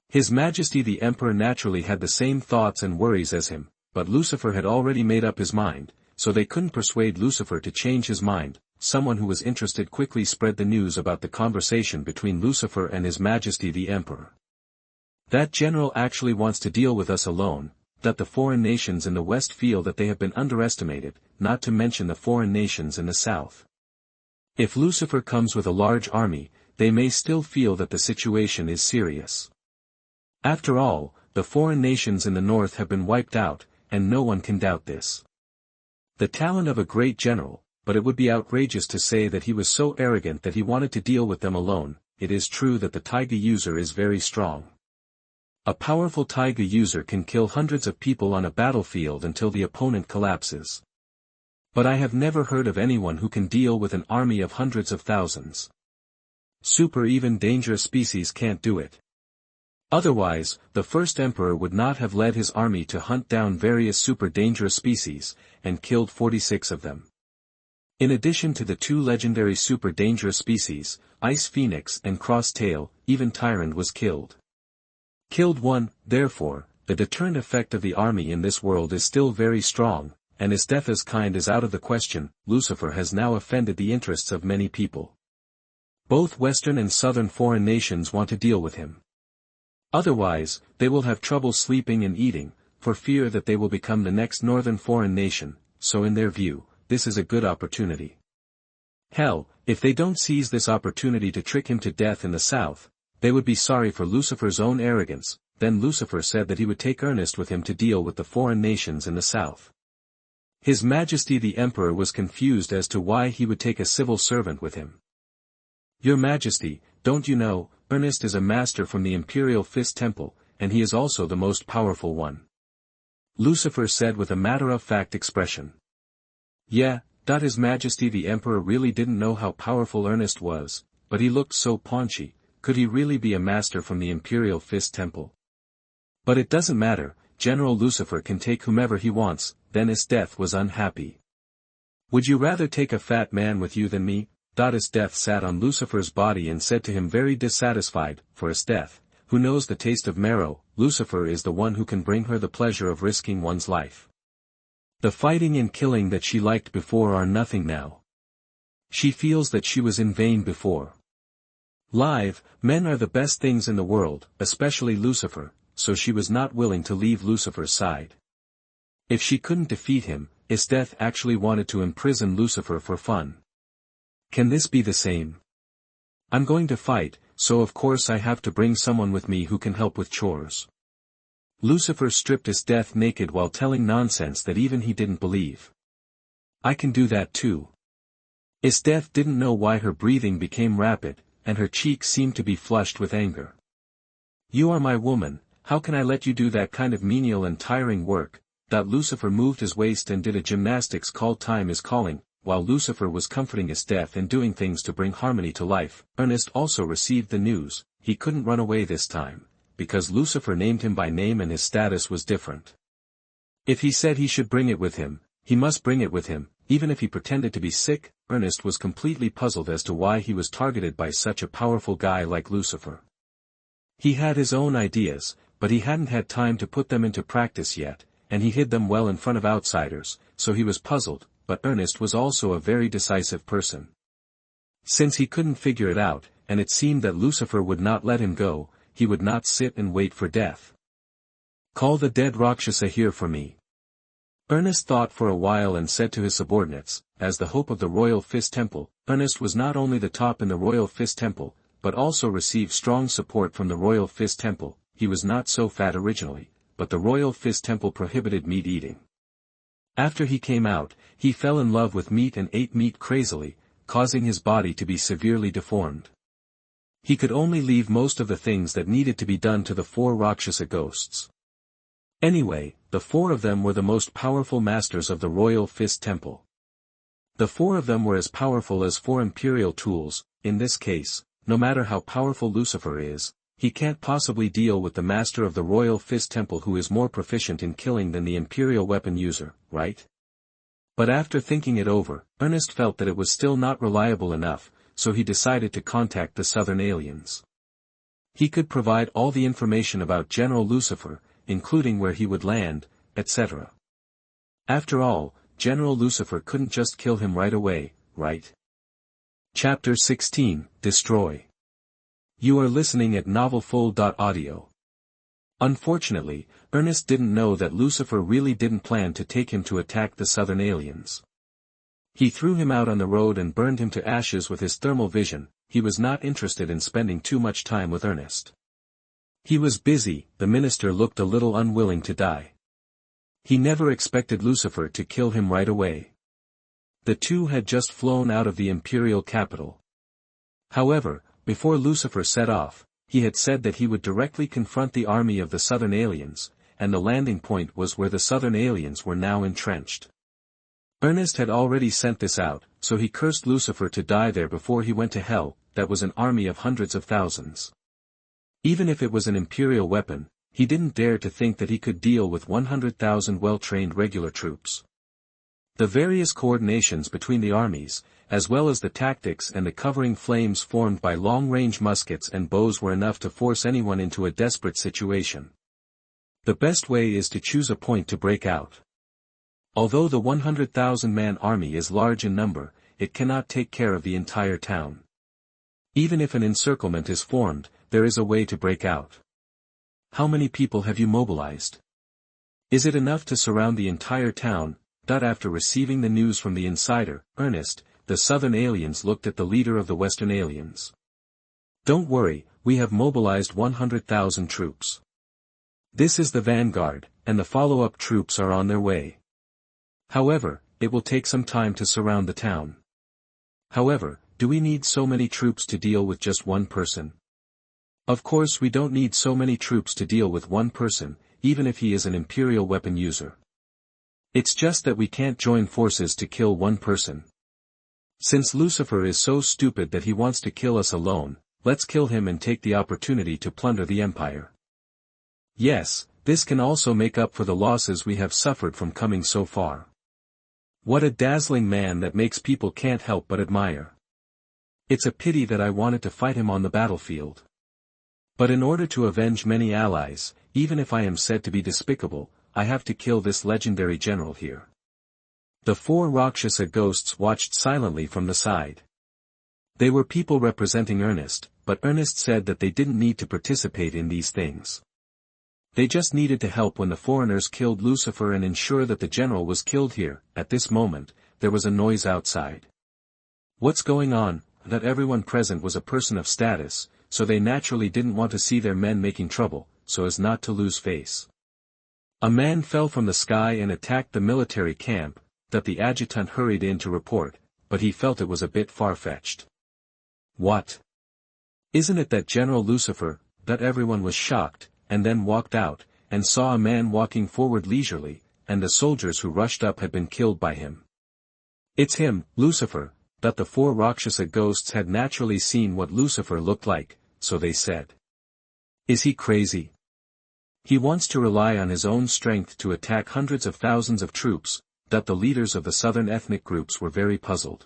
His Majesty the Emperor naturally had the same thoughts and worries as him, but Lucifer had already made up his mind, so they couldn't persuade Lucifer to change his mind. Someone who was interested quickly spread the news about the conversation between Lucifer and His Majesty the Emperor. That general actually wants to deal with us alone, that the foreign nations in the West feel that they have been underestimated, not to mention the foreign nations in the South. If Lucifer comes with a large army, they may still feel that the situation is serious. After all, the foreign nations in the North have been wiped out, and no one can doubt this. The talent of a great general, but it would be outrageous to say that he was so arrogant that he wanted to deal with them alone. It is true that the Taiga user is very strong. A powerful Taiga user can kill hundreds of people on a battlefield until the opponent collapses. But I have never heard of anyone who can deal with an army of hundreds of thousands. Super even dangerous species can't do it. Otherwise, the first emperor would not have led his army to hunt down various super dangerous species, and killed 46 of them. In addition to the two legendary super dangerous species, Ice Phoenix and Cross-Tail, even Tyrant was killed. Killed one, therefore, the deterrent effect of the army in this world is still very strong, and his death as kind is out of the question. Lucifer has now offended the interests of many people. Both Western and Southern foreign nations want to deal with him. Otherwise, they will have trouble sleeping and eating, for fear that they will become the next Northern foreign nation, so in their view, this is a good opportunity. Hell, if they don't seize this opportunity to trick him to death in the South, they would be sorry for Lucifer's own arrogance. Then Lucifer said that he would take Ernest with him to deal with the foreign nations in the South. His Majesty the Emperor was confused as to why he would take a civil servant with him. Your Majesty, don't you know, Ernest is a master from the Imperial Fist Temple, and he is also the most powerful one. Lucifer said with a matter-of-fact expression. Yeah, His Majesty the Emperor really didn't know how powerful Ernest was, but he looked so paunchy. Could he really be a master from the Imperial Fist Temple? But it doesn't matter, General Lucifer can take whomever he wants. Then his death was unhappy. Would you rather take a fat man with you than me? His death sat on Lucifer's body and said to him very dissatisfied, for his death, who knows the taste of marrow, Lucifer is the one who can bring her the pleasure of risking one's life. The fighting and killing that she liked before are nothing now. She feels that she was in vain before. Live, men are the best things in the world, especially Lucifer, so she was not willing to leave Lucifer's side. If she couldn't defeat him, Isdeth actually wanted to imprison Lucifer for fun. Can this be the same? I'm going to fight, so of course I have to bring someone with me who can help with chores. Lucifer stripped Isdeth naked while telling nonsense that even he didn't believe. I can do that too. Isdeth didn't know why her breathing became rapid, and her cheeks seemed to be flushed with anger. You are my woman, how can I let you do that kind of menial and tiring work? Lucifer moved his waist and did a gymnastics called Time is Calling, while Lucifer was comforting Isdeth and doing things to bring harmony to life. Ernest also received the news. He couldn't run away this time, because Lucifer named him by name and his status was different. If he said he should bring it with him, he must bring it with him, even if he pretended to be sick. Ernest was completely puzzled as to why he was targeted by such a powerful guy like Lucifer. He had his own ideas, but he hadn't had time to put them into practice yet, and he hid them well in front of outsiders, so he was puzzled, but Ernest was also a very decisive person. Since he couldn't figure it out, and it seemed that Lucifer would not let him go, he would not sit and wait for death. Call the dead Rakshasa here for me. Ernest thought for a while and said to his subordinates, as the hope of the Royal Fist Temple, Ernest was not only the top in the Royal Fist Temple, but also received strong support from the Royal Fist Temple. He was not so fat originally, but the Royal Fist Temple prohibited meat eating. After he came out, he fell in love with meat and ate meat crazily, causing his body to be severely deformed. He could only leave most of the things that needed to be done to the 4 Rakshasa ghosts. Anyway, the 4 of them were the most powerful masters of the Royal Fist Temple. The 4 of them were as powerful as 4 imperial tools. In this case, no matter how powerful Lucifer is, he can't possibly deal with the master of the Royal Fist Temple who is more proficient in killing than the imperial weapon user, right? But after thinking it over, Ernest felt that it was still not reliable enough, so he decided to contact the Southern aliens. He could provide all the information about General Lucifer, including where he would land, etc. After all, General Lucifer couldn't just kill him right away, right? Chapter 16, Destroy. You are listening at NovelsMarvel.audio. Unfortunately, Ernest didn't know that Lucifer really didn't plan to take him to attack the Southern aliens. He threw him out on the road and burned him to ashes with his thermal vision. He was not interested in spending too much time with Ernest. He was busy. The minister looked a little unwilling to die. He never expected Lucifer to kill him right away. The two had just flown out of the imperial capital. However, before Lucifer set off, he had said that he would directly confront the army of the Southern aliens, and the landing point was where the Southern aliens were now entrenched. Ernest had already sent this out, so he cursed Lucifer to die there before he went to hell. That was an army of hundreds of thousands. Even if it was an imperial weapon, he didn't dare to think that he could deal with 100,000 well-trained regular troops. The various coordinations between the armies, as well as the tactics and the covering flames formed by long-range muskets and bows were enough to force anyone into a desperate situation. The best way is to choose a point to break out. Although the 100,000-man army is large in number, it cannot take care of the entire town. Even if an encirclement is formed, there is a way to break out. How many people have you mobilized? Is it enough to surround the entire town? After receiving the news from the insider, Ernest, the Southern aliens looked at the leader of the Western aliens. Don't worry, we have mobilized 100,000 troops. This is the vanguard, and the follow-up troops are on their way. However, it will take some time to surround the town. However, do we need so many troops to deal with just one person? Of course we don't need so many troops to deal with one person, even if he is an imperial weapon user. It's just that we can't join forces to kill one person. Since Lucifer is so stupid that he wants to kill us alone, let's kill him and take the opportunity to plunder the empire. Yes, this can also make up for the losses we have suffered from coming so far. What a dazzling man that makes people can't help but admire. It's a pity that I wanted to fight him on the battlefield. But in order to avenge many allies, even if I am said to be despicable, I have to kill this legendary general here. The 4 Rakshasa ghosts watched silently from the side. They were people representing Ernest, but Ernest said that they didn't need to participate in these things. They just needed to help when the foreigners killed Lucifer and ensure that the general was killed here. At this moment, there was a noise outside. What's going on? That everyone present was a person of status, so they naturally didn't want to see their men making trouble, so as not to lose face. A man fell from the sky and attacked the military camp, that the adjutant hurried in to report, but he felt it was a bit far-fetched. What? Isn't it that General Lucifer? That everyone was shocked, and then walked out, and saw a man walking forward leisurely, and the soldiers who rushed up had been killed by him. It's him, Lucifer. That the 4 Rakshasa ghosts had naturally seen what Lucifer looked like, so they said. Is he crazy? He wants to rely on his own strength to attack hundreds of thousands of troops. That the leaders of the southern ethnic groups were very puzzled.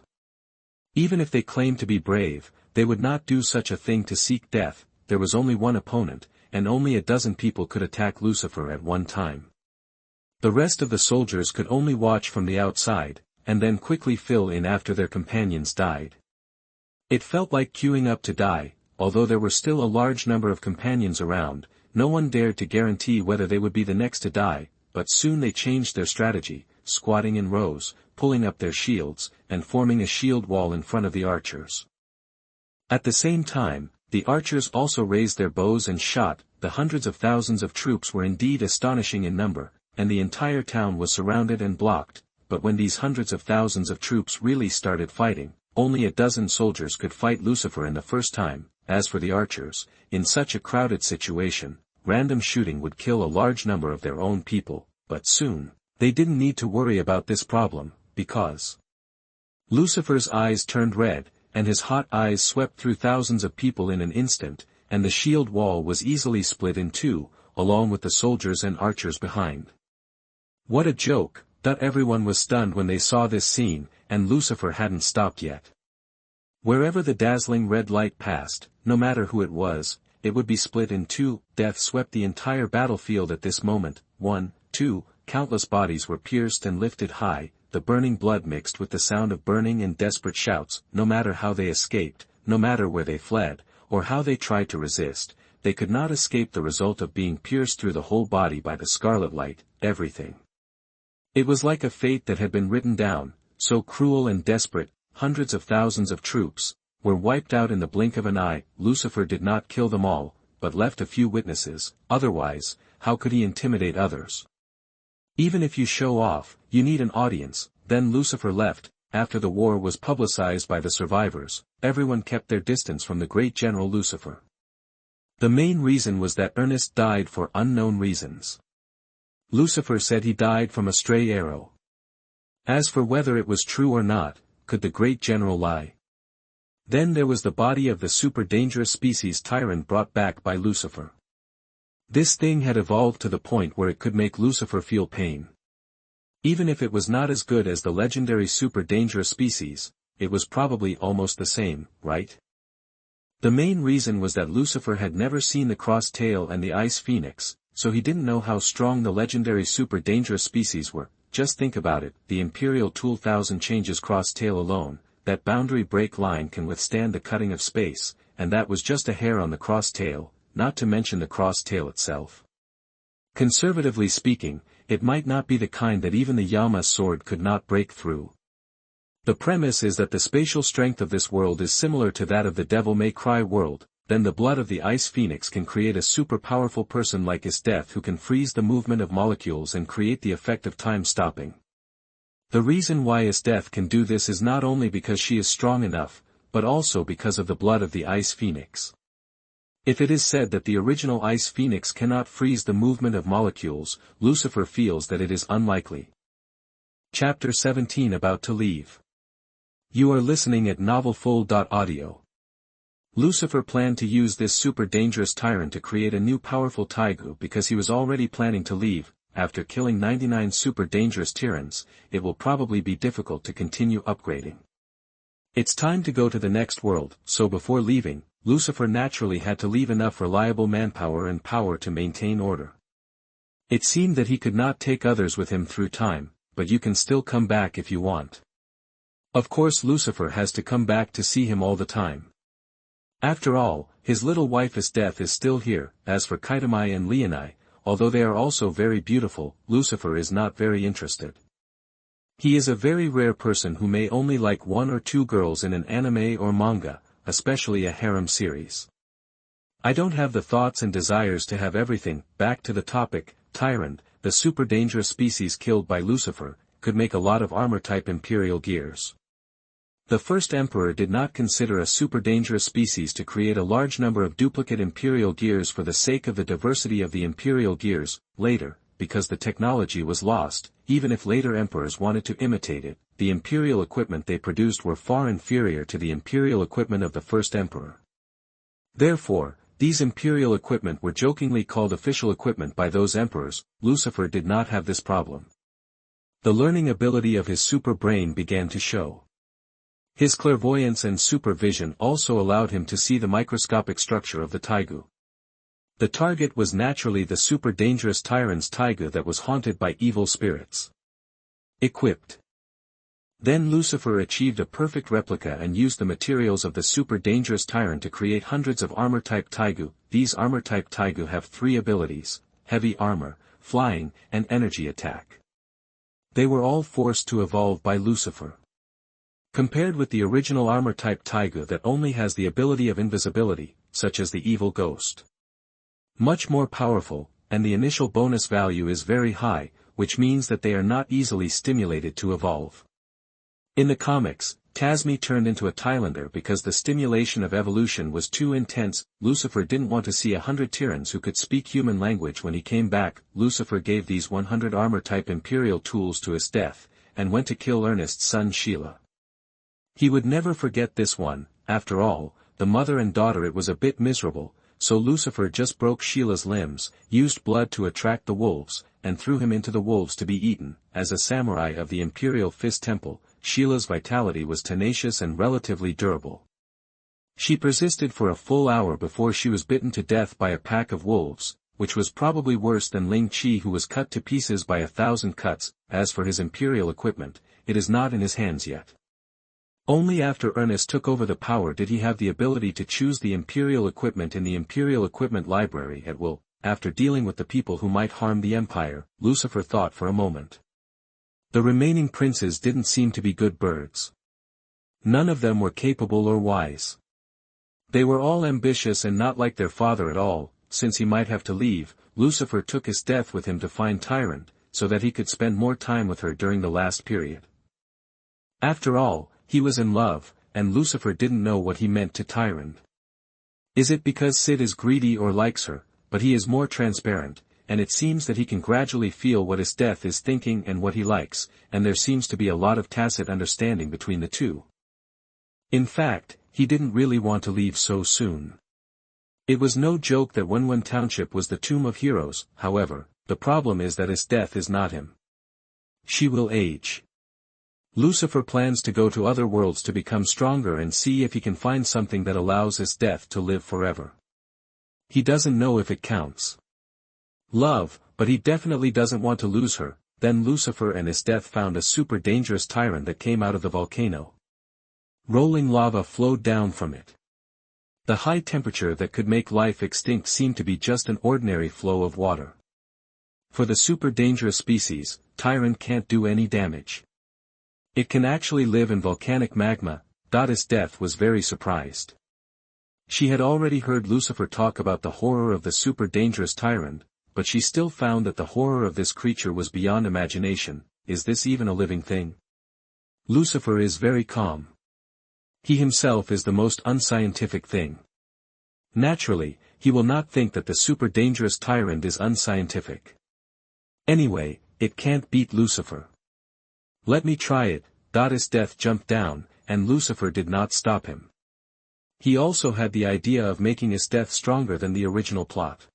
Even if they claimed to be brave, they would not do such a thing to seek death. There was only one opponent, and only a dozen people could attack Lucifer at one time. The rest of the soldiers could only watch from the outside, and then quickly fill in after their companions died. It felt like queuing up to die. Although there were still a large number of companions around, no one dared to guarantee whether they would be the next to die, but soon they changed their strategy, squatting in rows, pulling up their shields, and forming a shield wall in front of the archers. At the same time, the archers also raised their bows and shot. The hundreds of thousands of troops were indeed astonishing in number, and the entire town was surrounded and blocked. But when these hundreds of thousands of troops really started fighting, only a dozen soldiers could fight Lucifer in the first time. As for the archers, in such a crowded situation, random shooting would kill a large number of their own people, but soon, they didn't need to worry about this problem, because Lucifer's eyes turned red, and his hot eyes swept through thousands of people in an instant, and the shield wall was easily split in 2, along with the soldiers and archers behind. What a joke! That everyone was stunned when they saw this scene, and Lucifer hadn't stopped yet. Wherever the dazzling red light passed, no matter who it was, it would be split in 2. Death swept the entire battlefield at this moment. 1, 2, countless bodies were pierced and lifted high, the burning blood mixed with the sound of burning and desperate shouts. No matter how they escaped, no matter where they fled, or how they tried to resist, they could not escape the result of being pierced through the whole body by the scarlet light. Everything. It was like a fate that had been written down, so cruel and desperate. Hundreds of thousands of troops were wiped out in the blink of an eye. Lucifer did not kill them all, but left a few witnesses. Otherwise, how could he intimidate others? Even if you show off, you need an audience. Then Lucifer left. After the war was publicized by the survivors, everyone kept their distance from the great General Lucifer. The main reason was that Ernest died for unknown reasons. Lucifer said he died from a stray arrow. As for whether it was true or not, could the great general lie? Then there was the body of the super dangerous species tyrant brought back by Lucifer. This thing had evolved to the point where it could make Lucifer feel pain. Even if it was not as good as the legendary super dangerous species, it was probably almost the same, right? The main reason was that Lucifer had never seen the crossed tail and the ice phoenix, so he didn't know how strong the legendary super dangerous species were. Just think about it, the Imperial Tool 1000 changes crossed tail alone, that boundary break line can withstand the cutting of space, and that was just a hair on the crossed tail, not to mention the crossed tail itself. Conservatively speaking, it might not be the kind that even the Yama sword could not break through. The premise is that the spatial strength of this world is similar to that of the Devil May Cry world. Then the blood of the Ice Phoenix can create a super powerful person like Is Death who can freeze the movement of molecules and create the effect of time stopping. The reason why Is Death can do this is not only because she is strong enough, but also because of the blood of the Ice Phoenix. If it is said that the original Ice Phoenix cannot freeze the movement of molecules, Lucifer feels that it is unlikely. Chapter 17 About to leave. You are listening at NovelsMarvel. Lucifer planned to use this super dangerous tyrant to create a new powerful Taigu because he was already planning to leave. After killing 99 super dangerous tyrants, it will probably be difficult to continue upgrading. It's time to go to the next world, so before leaving, Lucifer naturally had to leave enough reliable manpower and power to maintain order. It seemed that he could not take others with him through time, but you can still come back if you want. Of course Lucifer has to come back to see him all the time. After all, his little wife Is Death is still here. As for Kytomai and Leonai, although they are also very beautiful, Lucifer is not very interested. He is a very rare person who may only like one or two girls in an anime or manga, especially a harem series. I don't have the thoughts and desires to have everything. Back to the topic, Tyrant, the super dangerous species killed by Lucifer, could make a lot of armor-type Imperial gears. The first Emperor did not consider a super dangerous species to create a large number of duplicate Imperial gears for the sake of the diversity of the Imperial gears. Later, because the technology was lost, even if later emperors wanted to imitate it, the Imperial equipment they produced were far inferior to the Imperial equipment of the first Emperor. Therefore, these Imperial equipment were jokingly called official equipment by those emperors. Lucifer did not have this problem. The learning ability of his super brain began to show. His clairvoyance and supervision also allowed him to see the microscopic structure of the Taigu. The target was naturally the super dangerous Tyrant's Taigu that was haunted by evil spirits. Equipped. Then Lucifer achieved a perfect replica and used the materials of the super dangerous Tyrant to create hundreds of armor-type Taigu. These armor-type Taigu have 3 abilities: heavy armor, flying, and energy attack. They were all forced to evolve by Lucifer. Compared with the original armor-type Taigu that only has the ability of invisibility, such as the evil ghost. Much more powerful, and the initial bonus value is very high, which means that they are not easily stimulated to evolve. In the comics, Tasmi turned into a Thailander because the stimulation of evolution was too intense. Lucifer didn't want to see 100 Tyrants who could speak human language when he came back. Lucifer gave these 100 armor-type Imperial tools to his death, and went to kill Ernest's son Sheila. He would never forget this one. After all, the mother and daughter, it was a bit miserable, so Lucifer just broke Sheila's limbs, used blood to attract the wolves, and threw him into the wolves to be eaten. As a samurai of the Imperial Fist Temple, Sheila's vitality was tenacious and relatively durable. She persisted for a full hour before she was bitten to death by a pack of wolves, which was probably worse than Ling Chi, who was cut to pieces by 1,000 cuts. As for his Imperial equipment, it is not in his hands yet. Only after Ernest took over the power did he have the ability to choose the Imperial equipment in the Imperial Equipment Library at will. After dealing with the people who might harm the Empire, Lucifer thought for a moment. The remaining princes didn't seem to be good birds. None of them were capable or wise. They were all ambitious and not like their father at all. Since he might have to leave, Lucifer took his death with him to find Tyrant, so that he could spend more time with her during the last period. After all, he was in love, and Lucifer didn't know what he meant to Tyrant. Is it because Sid is greedy or likes her? But he is more transparent, and it seems that he can gradually feel what his death is thinking and what he likes, and there seems to be a lot of tacit understanding between the two. In fact, he didn't really want to leave so soon. It was no joke that Wenwen Township was the tomb of heroes. However, the problem is that his death is not him. She will age. Lucifer plans to go to other worlds to become stronger and see if he can find something that allows his death to live forever. He doesn't know if it counts. Love, but he definitely doesn't want to lose her. Then Lucifer and his death found a super dangerous Tyrant that came out of the volcano. Rolling lava flowed down from it. The high temperature that could make life extinct seemed to be just an ordinary flow of water. For the super dangerous species, Tyrant can't do any damage. It can actually live in volcanic magma. His death was very surprised. She had already heard Lucifer talk about the horror of the super dangerous Tyrant, but she still found that the horror of this creature was beyond imagination. Is this even a living thing? Lucifer is very calm. He himself is the most unscientific thing. Naturally, he will not think that the super dangerous Tyrant is unscientific. Anyway, it can't beat Lucifer. Let me try it. His death jumped down, and Lucifer did not stop him. He also had the idea of making his death stronger than the original plot.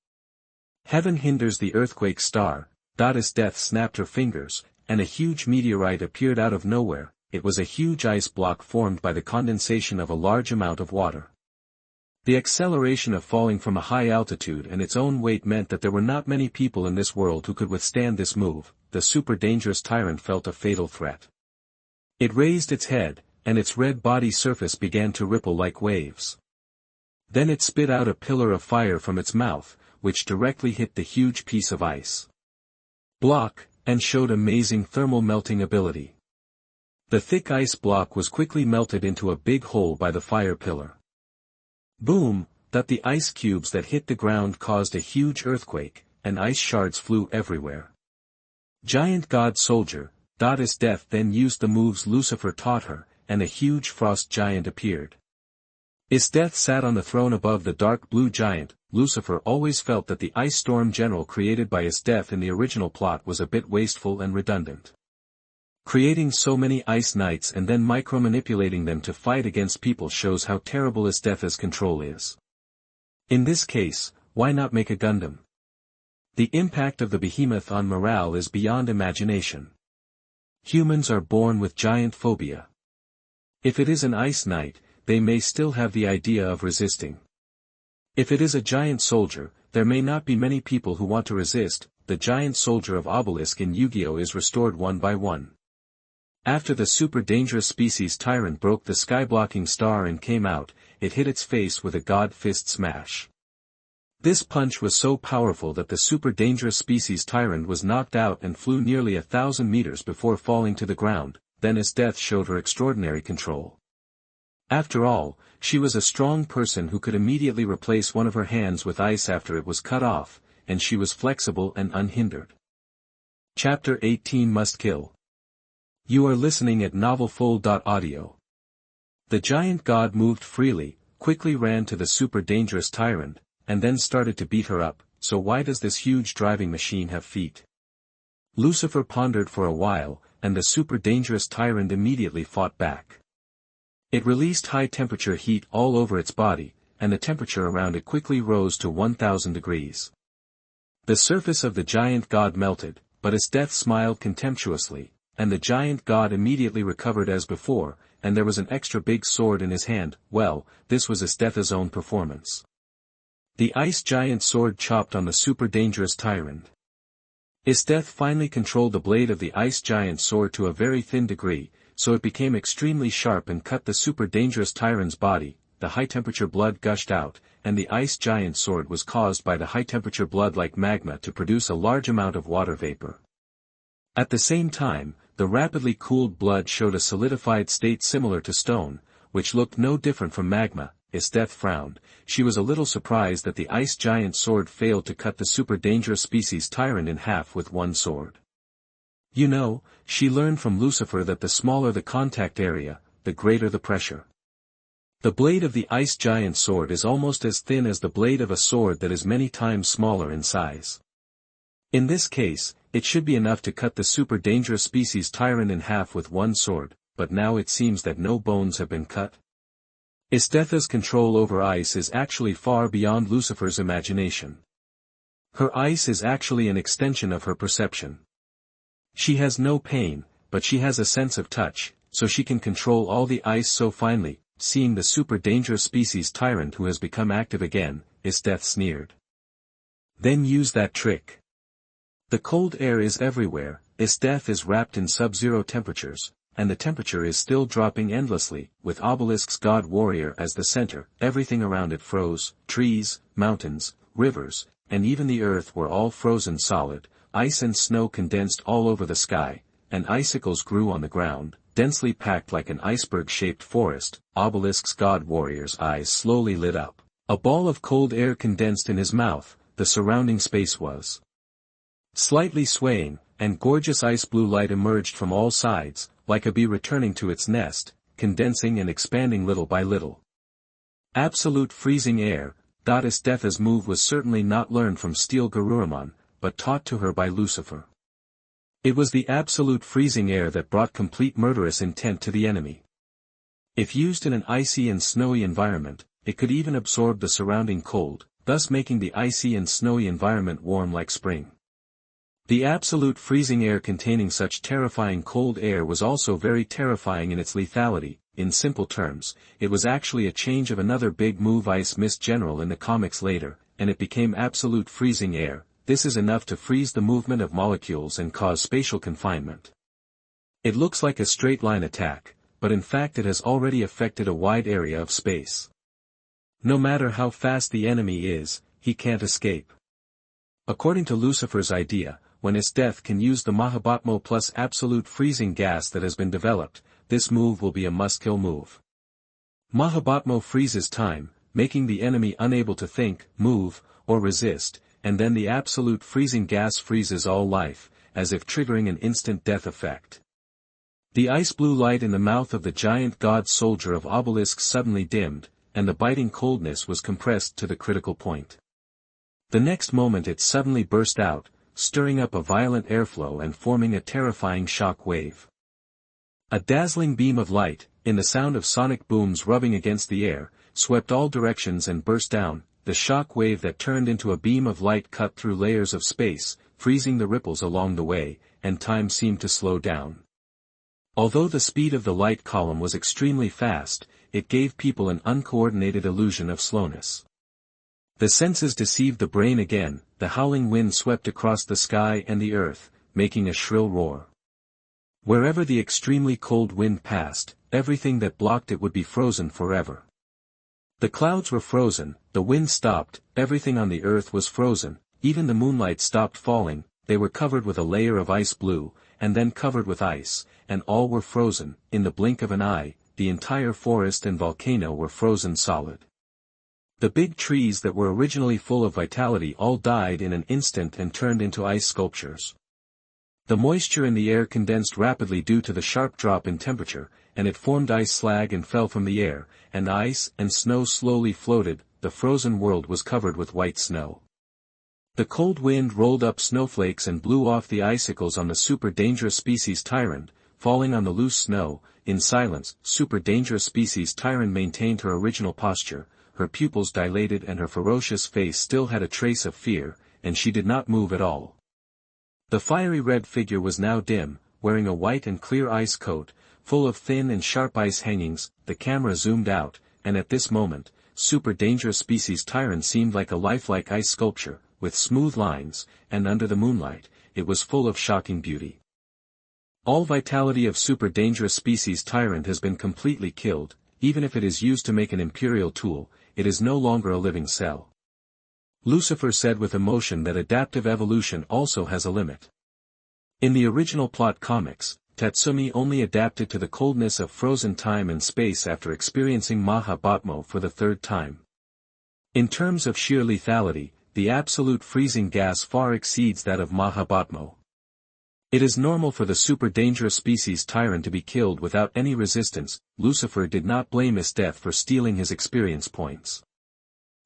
Heaven hinders the earthquake star. His death snapped her fingers, and a huge meteorite appeared out of nowhere. It was a huge ice block formed by the condensation of a large amount of water. The acceleration of falling from a high altitude and its own weight meant that there were not many people in this world who could withstand this move. The super dangerous Tyrant felt a fatal threat. It raised its head, and its red body surface began to ripple like waves. Then it spit out a pillar of fire from its mouth, which directly hit the huge piece of ice block, and showed amazing thermal melting ability. The thick ice block was quickly melted into a big hole by the fire pillar. Boom! That the ice cubes that hit the ground caused a huge earthquake, and ice shards flew everywhere. Giant God Soldier, Goddess Death then used the moves Lucifer taught her, and a huge frost giant appeared. As Death sat on the throne above the dark blue giant, Lucifer always felt that the ice storm general created by As Death in the original plot was a bit wasteful and redundant. Creating so many ice knights and then micromanipulating them to fight against people shows how terrible As Death's control is. In this case, why not make a Gundam? The impact of the behemoth on morale is beyond imagination. Humans are born with giant phobia. If it is an ice knight, they may still have the idea of resisting. If it is a giant soldier, there may not be many people who want to resist. The giant soldier of Obelisk in Yu-Gi-Oh is restored one by one. After the super dangerous species Tyrant broke the sky-blocking star and came out, it hit its face with a God Fist smash. This punch was so powerful that the super dangerous species Tyrant was knocked out and flew nearly 1,000 meters before falling to the ground. Then As Death showed her extraordinary control. After all, she was a strong person who could immediately replace one of her hands with ice after it was cut off, and she was flexible and unhindered. Chapter 18 Must Kill. You are listening at NovelsMarvel. The giant god moved freely, quickly ran to the super dangerous Tyrant, and then started to beat her up. So why does this huge driving machine have feet? Lucifer pondered for a while, and the super dangerous Tyrant immediately fought back. It released high-temperature heat all over its body, and the temperature around it quickly rose to 1,000 degrees. The surface of the giant god melted, but As Death smiled contemptuously, and the giant god immediately recovered as before, and there was an extra big sword in his hand. Well, this was As Death's own performance. The ice giant sword chopped on the super dangerous Tyrant. As Death finally controlled the blade of the ice giant sword to a very thin degree, so it became extremely sharp and cut the super dangerous Tyrant's body. The high-temperature blood gushed out, and the ice giant sword was caused by the high-temperature blood like magma to produce a large amount of water vapor. At the same time, the rapidly cooled blood showed a solidified state similar to stone, which looked no different from magma. As Death frowned, she was a little surprised that the ice giant sword failed to cut the super dangerous species Tyrant in half with one sword. You know, she learned from Lucifer that the smaller the contact area, the greater the pressure. The blade of the ice giant sword is almost as thin as the blade of a sword that is many times smaller in size. In this case, it should be enough to cut the super dangerous species Tyrant in half with one sword, but now it seems that no bones have been cut. As Death's control over ice is actually far beyond Lucifer's imagination. Her ice is actually an extension of her perception. She has no pain, but she has a sense of touch, so she can control all the ice so finely. Seeing the super dangerous species Tyrant who has become active again, As Death sneered. Then use that trick. The cold air is everywhere. As Death is wrapped in sub-zero temperatures, and the temperature is still dropping endlessly. With Obelisk's God Warrior as the center, everything around it froze. Trees, mountains, rivers, and even the earth were all frozen solid. Ice and snow condensed all over the sky, and icicles grew on the ground, densely packed like an iceberg-shaped forest. Obelisk's God Warrior's eyes slowly lit up. A ball of cold air condensed in his mouth. The surrounding space was slightly swaying, and gorgeous ice blue light emerged from all sides, like a bee returning to its nest, condensing and expanding little by little. Absolute freezing air. Goddess Death's move was certainly not learned from Steel Garurumon, but taught to her by Lucifer. It was the absolute freezing air that brought complete murderous intent to the enemy. If used in an icy and snowy environment, it could even absorb the surrounding cold, thus making the icy and snowy environment warm like spring. The absolute freezing air containing such terrifying cold air was also very terrifying in its lethality. In simple terms, it was actually a change of another big move Ice Mist General in the comics later, and it became absolute freezing air. This is enough to freeze the movement of molecules and cause spatial confinement. It looks like a straight line attack, but in fact it has already affected a wide area of space. No matter how fast the enemy is, he can't escape. According to Lucifer's idea, when his death can use the Mahabhatmo plus absolute freezing gas that has been developed, this move will be a must-kill move. Mahabhatmo freezes time, making the enemy unable to think, move, or resist, and then the absolute freezing gas freezes all life, as if triggering an instant death effect. The ice blue light in the mouth of the giant god soldier of Obelisk suddenly dimmed, and the biting coldness was compressed to the critical point. The next moment it suddenly burst out, stirring up a violent airflow and forming a terrifying shock wave. A dazzling beam of light, in the sound of sonic booms rubbing against the air, swept all directions and burst down, the shock wave that turned into a beam of light cut through layers of space, freezing the ripples along the way, and time seemed to slow down. Although the speed of the light column was extremely fast, it gave people an uncoordinated illusion of slowness. The senses deceived the brain again, the howling wind swept across the sky and the earth, making a shrill roar. Wherever the extremely cold wind passed, everything that blocked it would be frozen forever. The clouds were frozen, the wind stopped, everything on the earth was frozen, even the moonlight stopped falling, they were covered with a layer of ice blue, and then covered with ice, and all were frozen, in the blink of an eye, the entire forest and volcano were frozen solid. The big trees that were originally full of vitality all died in an instant and turned into ice sculptures. The moisture in the air condensed rapidly due to the sharp drop in temperature, and it formed ice slag and fell from the air, and ice and snow slowly floated, the frozen world was covered with white snow. The cold wind rolled up snowflakes and blew off the icicles on the super dangerous species Tyrant, falling on the loose snow. In silence, super dangerous species Tyrant maintained her original posture, her pupils dilated and her ferocious face still had a trace of fear, and she did not move at all. The fiery red figure was now dim, wearing a white and clear ice coat, full of thin and sharp ice hangings. The camera zoomed out, and at this moment, super dangerous species Tyrant seemed like a lifelike ice sculpture, with smooth lines, and under the moonlight, it was full of shocking beauty. All vitality of super dangerous species Tyrant has been completely killed, even if it is used to make an imperial tool, it is no longer a living cell. Lucifer said with emotion that adaptive evolution also has a limit. In the original plot comics, Tatsumi only adapted to the coldness of frozen time and space after experiencing Mahabhatmo for the third time. In terms of sheer lethality, the absolute freezing gas far exceeds that of Mahabhatmo. It is normal for the super dangerous species Tyrant to be killed without any resistance. Lucifer did not blame his death for stealing his experience points.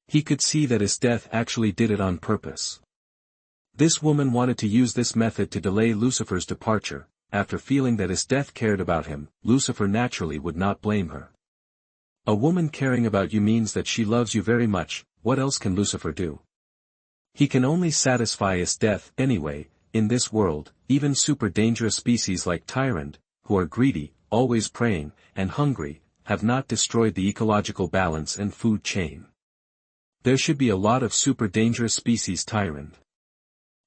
He could see that his death actually did it on purpose. This woman wanted to use this method to delay Lucifer's departure. After feeling that his death cared about him, Lucifer naturally would not blame her. A woman caring about you means that she loves you very much. What else can Lucifer do? He can only satisfy his death anyway. In this world, even super dangerous species like Tyrant, who are greedy, always preying, and hungry, have not destroyed the ecological balance and food chain. There should be a lot of super dangerous species Tyrant.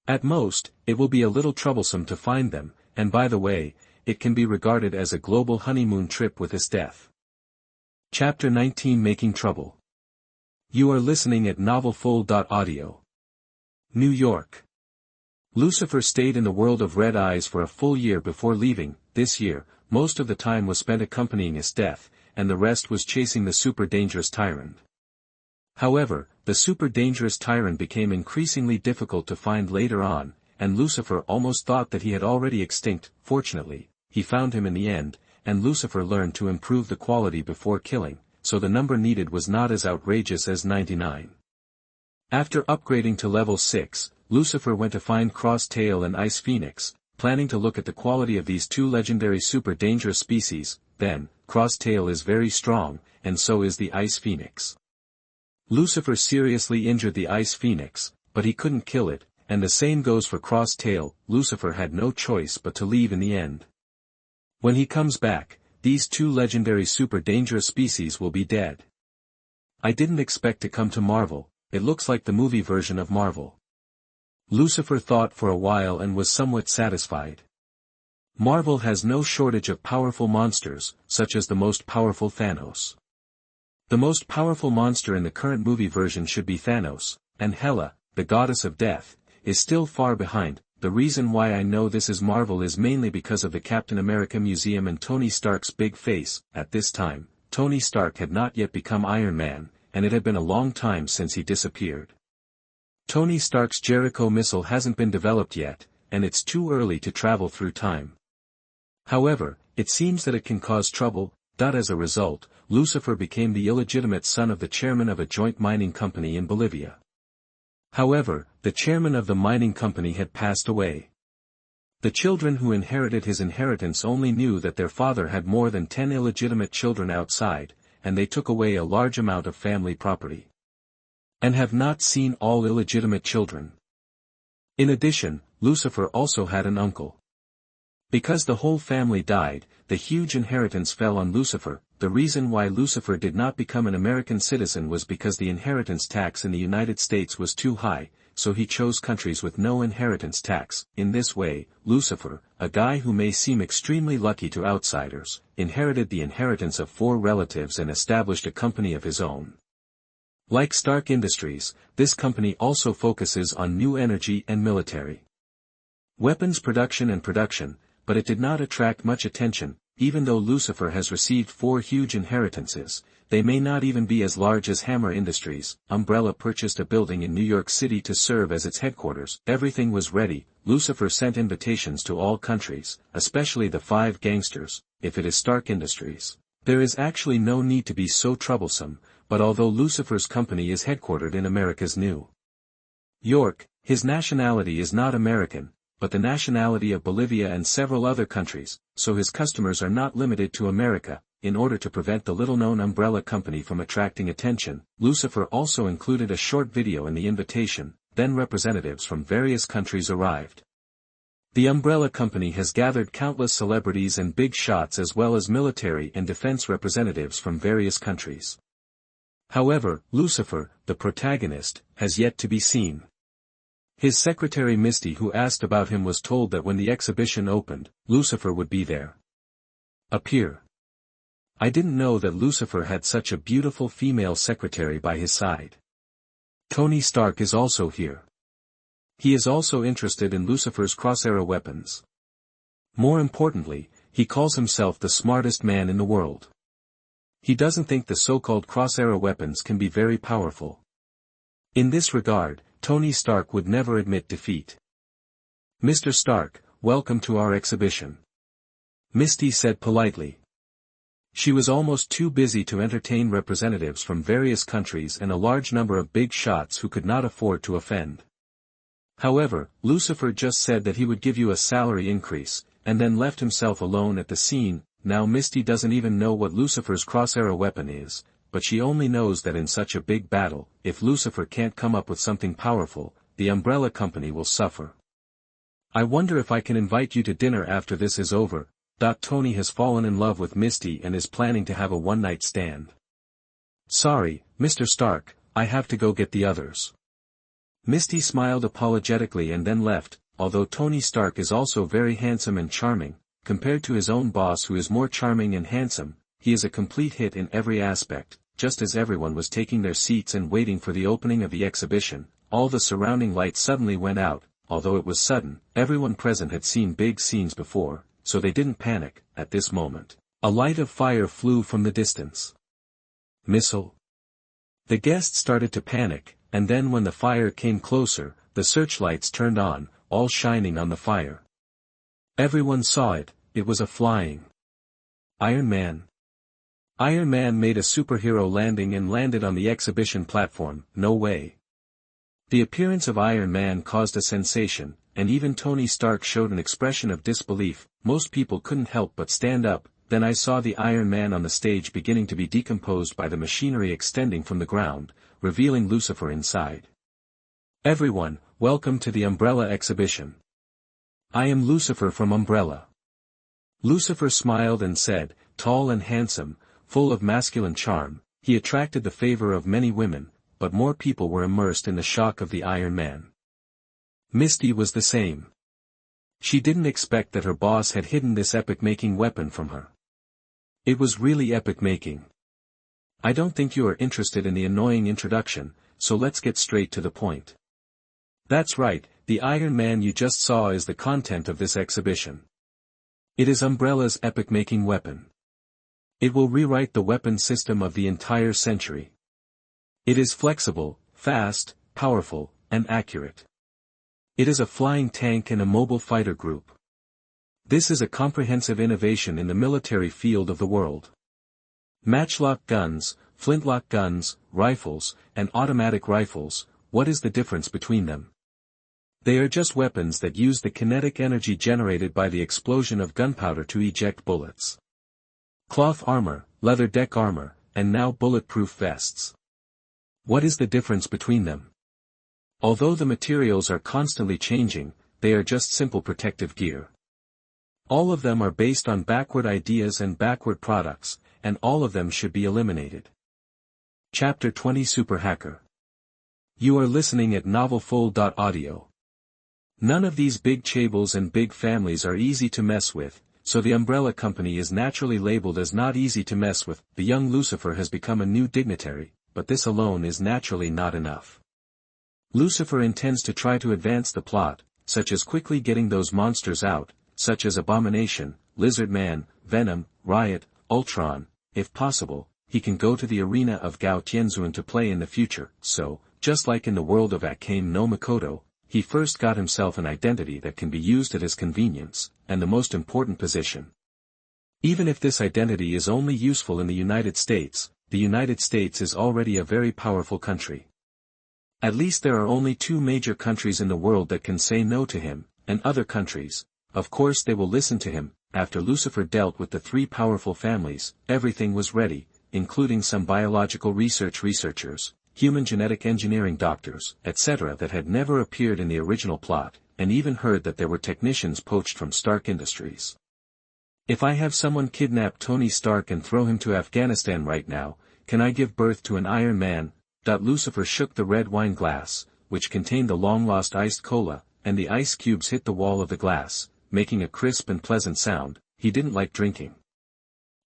At most, it will be a little troublesome to find them, and by the way, it can be regarded as a global honeymoon trip with his death. Chapter 19 Making Trouble. You are listening at NovelsMarvel. New York. Lucifer stayed in the world of Red Eyes for a full year before leaving. This year, most of the time was spent accompanying his death, and the rest was chasing the super dangerous Tyrant. However, the super dangerous Tyrant became increasingly difficult to find later on, and Lucifer almost thought that he had already extinct. Fortunately, he found him in the end, and Lucifer learned to improve the quality before killing, so the number needed was not as outrageous as 99. After upgrading to level 6, Lucifer went to find Cross-Tail and Ice Phoenix, planning to look at the quality of these two legendary super dangerous species. Then, Cross-Tail is very strong, and so is the Ice Phoenix. Lucifer seriously injured the Ice Phoenix, but he couldn't kill it, and the same goes for Cross-Tail. Lucifer had no choice but to leave in the end. When he comes back, these two legendary super dangerous species will be dead. I didn't expect to come to Marvel. It looks like the movie version of Marvel. Lucifer thought for a while and was somewhat satisfied. Marvel has no shortage of powerful monsters, such as the most powerful Thanos. The most powerful monster in the current movie version should be Thanos, and Hela, the goddess of death, is still far behind. The reason why I know this is Marvel is mainly because of the Captain America Museum and Tony Stark's big face. At this time, Tony Stark had not yet become Iron Man, and it had been a long time since he disappeared. Tony Stark's Jericho missile hasn't been developed yet, and it's too early to travel through time. However, it seems that it can cause trouble. As a result, Lucifer became the illegitimate son of the chairman of a joint mining company in Bolivia. However, the chairman of the mining company had passed away. The children who inherited his inheritance only knew that their father had more than 10 illegitimate children outside, and they took away a large amount of family property. And have not seen all illegitimate children. In addition, Lucifer also had an uncle. Because the whole family died, the huge inheritance fell on Lucifer. The reason why Lucifer did not become an American citizen was because the inheritance tax in the United States was too high, so he chose countries with no inheritance tax. In this way, Lucifer, a guy who may seem extremely lucky to outsiders, inherited the inheritance of 4 relatives and established a company of his own. Like Stark Industries, this company also focuses on new energy and military weapons production, but it did not attract much attention. Even though Lucifer has received 4 huge inheritances, they may not even be as large as Hammer Industries. Umbrella purchased a building in New York City to serve as its headquarters. Everything was ready. Lucifer sent invitations to all countries, especially the 5 gangsters. If it is Stark Industries, there is actually no need to be so troublesome, but although Lucifer's company is headquartered in America's New York, his nationality is not American, but the nationality of Bolivia and several other countries, so his customers are not limited to America. In order to prevent the little-known umbrella company from attracting attention, Lucifer also included a short video in the invitation. Then representatives from various countries arrived. The umbrella company has gathered countless celebrities and big shots as well as military and defense representatives from various countries. However, Lucifer, the protagonist, has yet to be seen. His secretary Misty, who asked about him, was told that when the exhibition opened, Lucifer would be there. Appear. I didn't know that Lucifer had such a beautiful female secretary by his side. Tony Stark is also here. He is also interested in Lucifer's cross-arrow weapons. More importantly, he calls himself the smartest man in the world. He doesn't think the so-called cross-arrow weapons can be very powerful. In this regard, Tony Stark would never admit defeat. Mr. Stark, welcome to our exhibition. Misty said politely. She was almost too busy to entertain representatives from various countries and a large number of big shots who could not afford to offend. However, Lucifer just said that he would give you a salary increase, and then left himself alone at the scene. Now Misty doesn't even know what Lucifer's cross-arrow weapon is, but she only knows that in such a big battle, if Lucifer can't come up with something powerful, the umbrella company will suffer. I wonder if I can invite you to dinner after this is over. Tony has fallen in love with Misty and is planning to have a one-night stand. Sorry, Mr. Stark, I have to go get the others. Misty smiled apologetically and then left. Although Tony Stark is also very handsome and charming, compared to his own boss who is more charming and handsome, he is a complete hit in every aspect. Just as everyone was taking their seats and waiting for the opening of the exhibition, all the surrounding lights suddenly went out. Although it was sudden, everyone present had seen big scenes before, so they didn't panic. At this moment, a light of fire flew from the distance. Missile. The guests started to panic, and then when the fire came closer, the searchlights turned on, all shining on the fire. Everyone saw it. It was a flying Iron Man. Iron Man made a superhero landing and landed on the exhibition platform. No way. The appearance of Iron Man caused a sensation, and even Tony Stark showed an expression of disbelief. Most people couldn't help but stand up. Then I saw the Iron Man on the stage beginning to be decomposed by the machinery extending from the ground, revealing Lucifer inside. Everyone, welcome to the Umbrella exhibition. I am Lucifer from Umbrella. Lucifer smiled and said, tall and handsome, full of masculine charm, he attracted the favor of many women, but more people were immersed in the shock of the Iron Man. Misty was the same. She didn't expect that her boss had hidden this epic-making weapon from her. It was really epic-making. I don't think you are interested in the annoying introduction, so let's get straight to the point. That's right, the Iron Man you just saw is the content of this exhibition. It is Umbrella's epoch-making weapon. It will rewrite the weapon system of the entire century. It is flexible, fast, powerful, and accurate. It is a flying tank and a mobile fighter group. This is a comprehensive innovation in the military field of the world. Matchlock guns, flintlock guns, rifles, and automatic rifles, what is the difference between them? They are just weapons that use the kinetic energy generated by the explosion of gunpowder to eject bullets. Cloth armor, leather deck armor, and now bulletproof vests. What is the difference between them? Although the materials are constantly changing, they are just simple protective gear. All of them are based on backward ideas and backward products, and all of them should be eliminated. Chapter 20 Super Hacker. You are listening at NovelsMarvel. None of these big chaebol and big families are easy to mess with, so the Umbrella Company is naturally labeled as not easy to mess with. The young Lucifer has become a new dignitary, but this alone is naturally not enough. Lucifer intends to try to advance the plot, such as quickly getting those monsters out, such as Abomination, Lizard Man, Venom, Riot, Ultron. If possible, he can go to the arena of Gao Tianzun to play in the future, so, just like in the world of Akame no Mikoto, he first got himself an identity that can be used at his convenience, and the most important position. Even if this identity is only useful in the United States is already a very powerful country. At least there are only two major countries in the world that can say no to him, and other countries, of course they will listen to him. After Lucifer dealt with the three powerful families, everything was ready, including some biological researchers, human genetic engineering doctors, etc. that had never appeared in the original plot, and even heard that there were technicians poached from Stark Industries. If I have someone kidnap Tony Stark and throw him to Afghanistan right now, can I give birth to an Iron Man? Lucifer shook the red wine glass, which contained the long-lost iced cola, and the ice cubes hit the wall of the glass, making a crisp and pleasant sound. He didn't like drinking.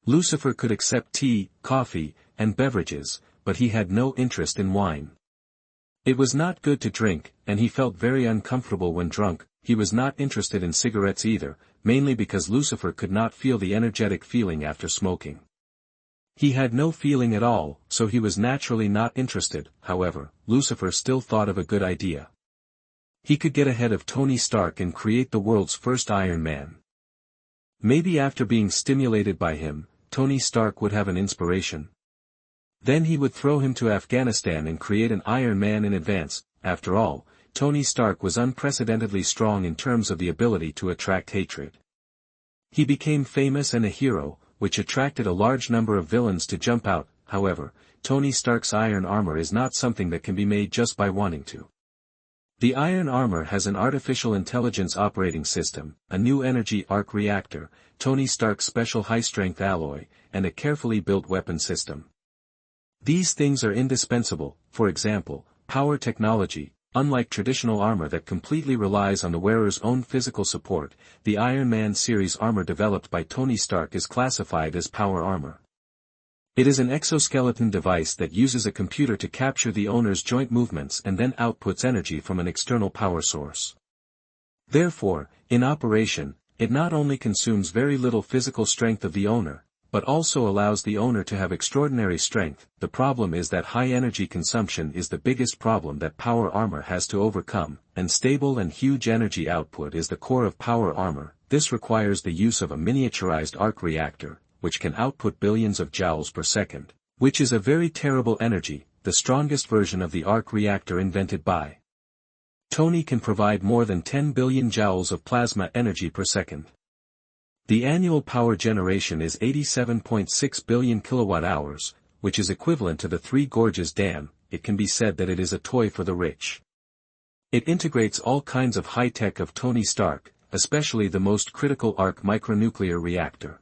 Lucifer could accept tea, coffee, and beverages, but he had no interest in wine. It was not good to drink, and he felt very uncomfortable when drunk. He was not interested in cigarettes either, mainly because Lucifer could not feel the energetic feeling after smoking. He had no feeling at all, so he was naturally not interested. However, Lucifer still thought of a good idea. He could get ahead of Tony Stark and create the world's first Iron Man. Maybe after being stimulated by him, Tony Stark would have an inspiration. Then he would throw him to Afghanistan and create an Iron Man in advance. After all, Tony Stark was unprecedentedly strong in terms of the ability to attract hatred. He became famous and a hero, which attracted a large number of villains to jump out. However, Tony Stark's iron armor is not something that can be made just by wanting to. The iron armor has an artificial intelligence operating system, a new energy arc reactor, Tony Stark's special high-strength alloy, and a carefully built weapon system. These things are indispensable. For example, power technology. Unlike traditional armor that completely relies on the wearer's own physical support, the Iron Man series armor developed by Tony Stark is classified as power armor. It is an exoskeleton device that uses a computer to capture the owner's joint movements and then outputs energy from an external power source. Therefore, in operation, it not only consumes very little physical strength of the owner, but also allows the owner to have extraordinary strength. The problem is that high energy consumption is the biggest problem that power armor has to overcome, and stable and huge energy output is the core of power armor. This requires the use of a miniaturized arc reactor, which can output billions of joules per second, which is a very terrible energy. The strongest version of the arc reactor invented by Tony can provide more than 10 billion joules of plasma energy per second. The annual power generation is 87.6 billion kilowatt-hours, which is equivalent to the Three Gorges Dam. It can be said that it is a toy for the rich. It integrates all kinds of high-tech of Tony Stark, especially the most critical arc micronuclear reactor.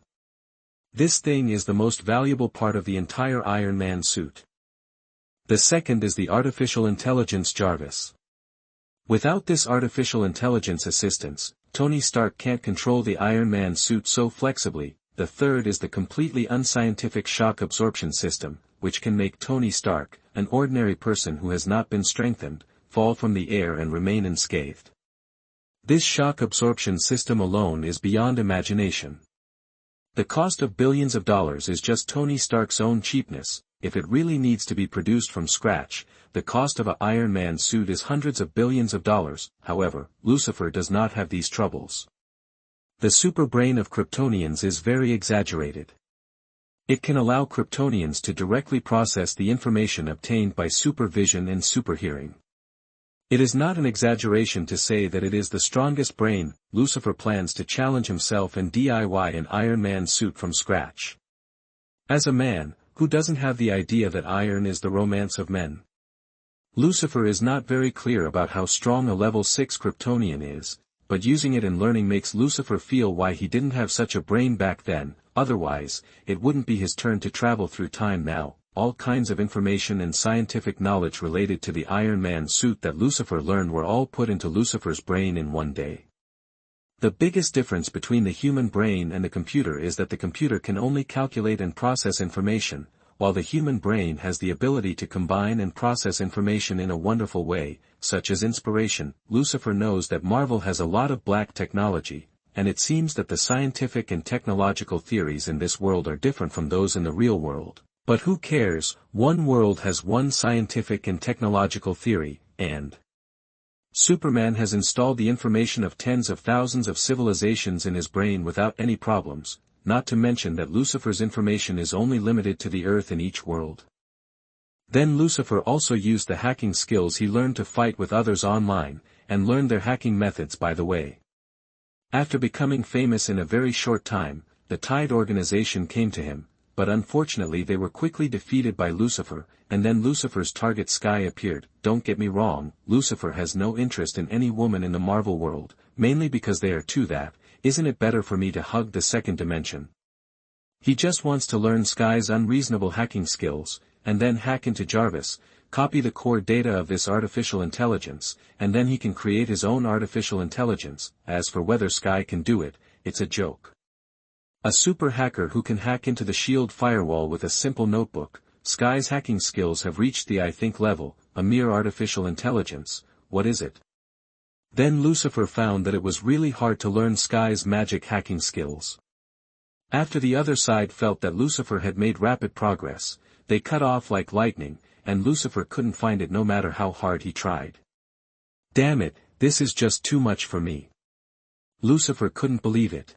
This thing is the most valuable part of the entire Iron Man suit. The second is the artificial intelligence Jarvis. Without this artificial intelligence assistance, Tony Stark can't control the Iron Man suit so flexibly. The third is the completely unscientific shock absorption system, which can make Tony Stark, an ordinary person who has not been strengthened, fall from the air and remain unscathed. This shock absorption system alone is beyond imagination. The cost of billions of dollars is just Tony Stark's own cheapness. If it really needs to be produced from scratch, the cost of an Iron Man suit is hundreds of billions of dollars. However, Lucifer does not have these troubles. The super brain of Kryptonians is very exaggerated. It can allow Kryptonians to directly process the information obtained by supervision and superhearing. It is not an exaggeration to say that it is the strongest brain. Lucifer plans to challenge himself and DIY an Iron Man suit from scratch. As a man, who doesn't have the idea that iron is the romance of men? Lucifer is not very clear about how strong a level 6 Kryptonian is, but using it and learning makes Lucifer feel why he didn't have such a brain back then. Otherwise, it wouldn't be his turn to travel through time now. All kinds of information and scientific knowledge related to the Iron Man suit that Lucifer learned were all put into Lucifer's brain in one day. The biggest difference between the human brain and the computer is that the computer can only calculate and process information, while the human brain has the ability to combine and process information in a wonderful way, such as inspiration. Lucifer knows that Marvel has a lot of black technology, and it seems that the scientific and technological theories in this world are different from those in the real world. But who cares? One world has one scientific and technological theory, and Superman has installed the information of tens of thousands of civilizations in his brain without any problems, not to mention that Lucifer's information is only limited to the Earth in each world. Then Lucifer also used the hacking skills he learned to fight with others online, and learned their hacking methods by the way. After becoming famous in a very short time, the Tide organization came to him, but unfortunately they were quickly defeated by Lucifer, and then Lucifer's target Sky appeared. Don't get me wrong, Lucifer has no interest in any woman in the Marvel world, mainly because they are too that. Isn't it better for me to hug the second dimension? He just wants to learn Sky's unreasonable hacking skills, and then hack into Jarvis, copy the core data of this artificial intelligence, and then he can create his own artificial intelligence. As for whether Sky can do it, it's a joke. A super hacker who can hack into the SHIELD firewall with a simple notebook. Sky's hacking skills have reached the I think level. A mere artificial intelligence, what is it? Then Lucifer found that it was really hard to learn Sky's magic hacking skills. After the other side felt that Lucifer had made rapid progress, they cut off like lightning, and Lucifer couldn't find it no matter how hard he tried. Damn it, this is just too much for me. Lucifer couldn't believe it.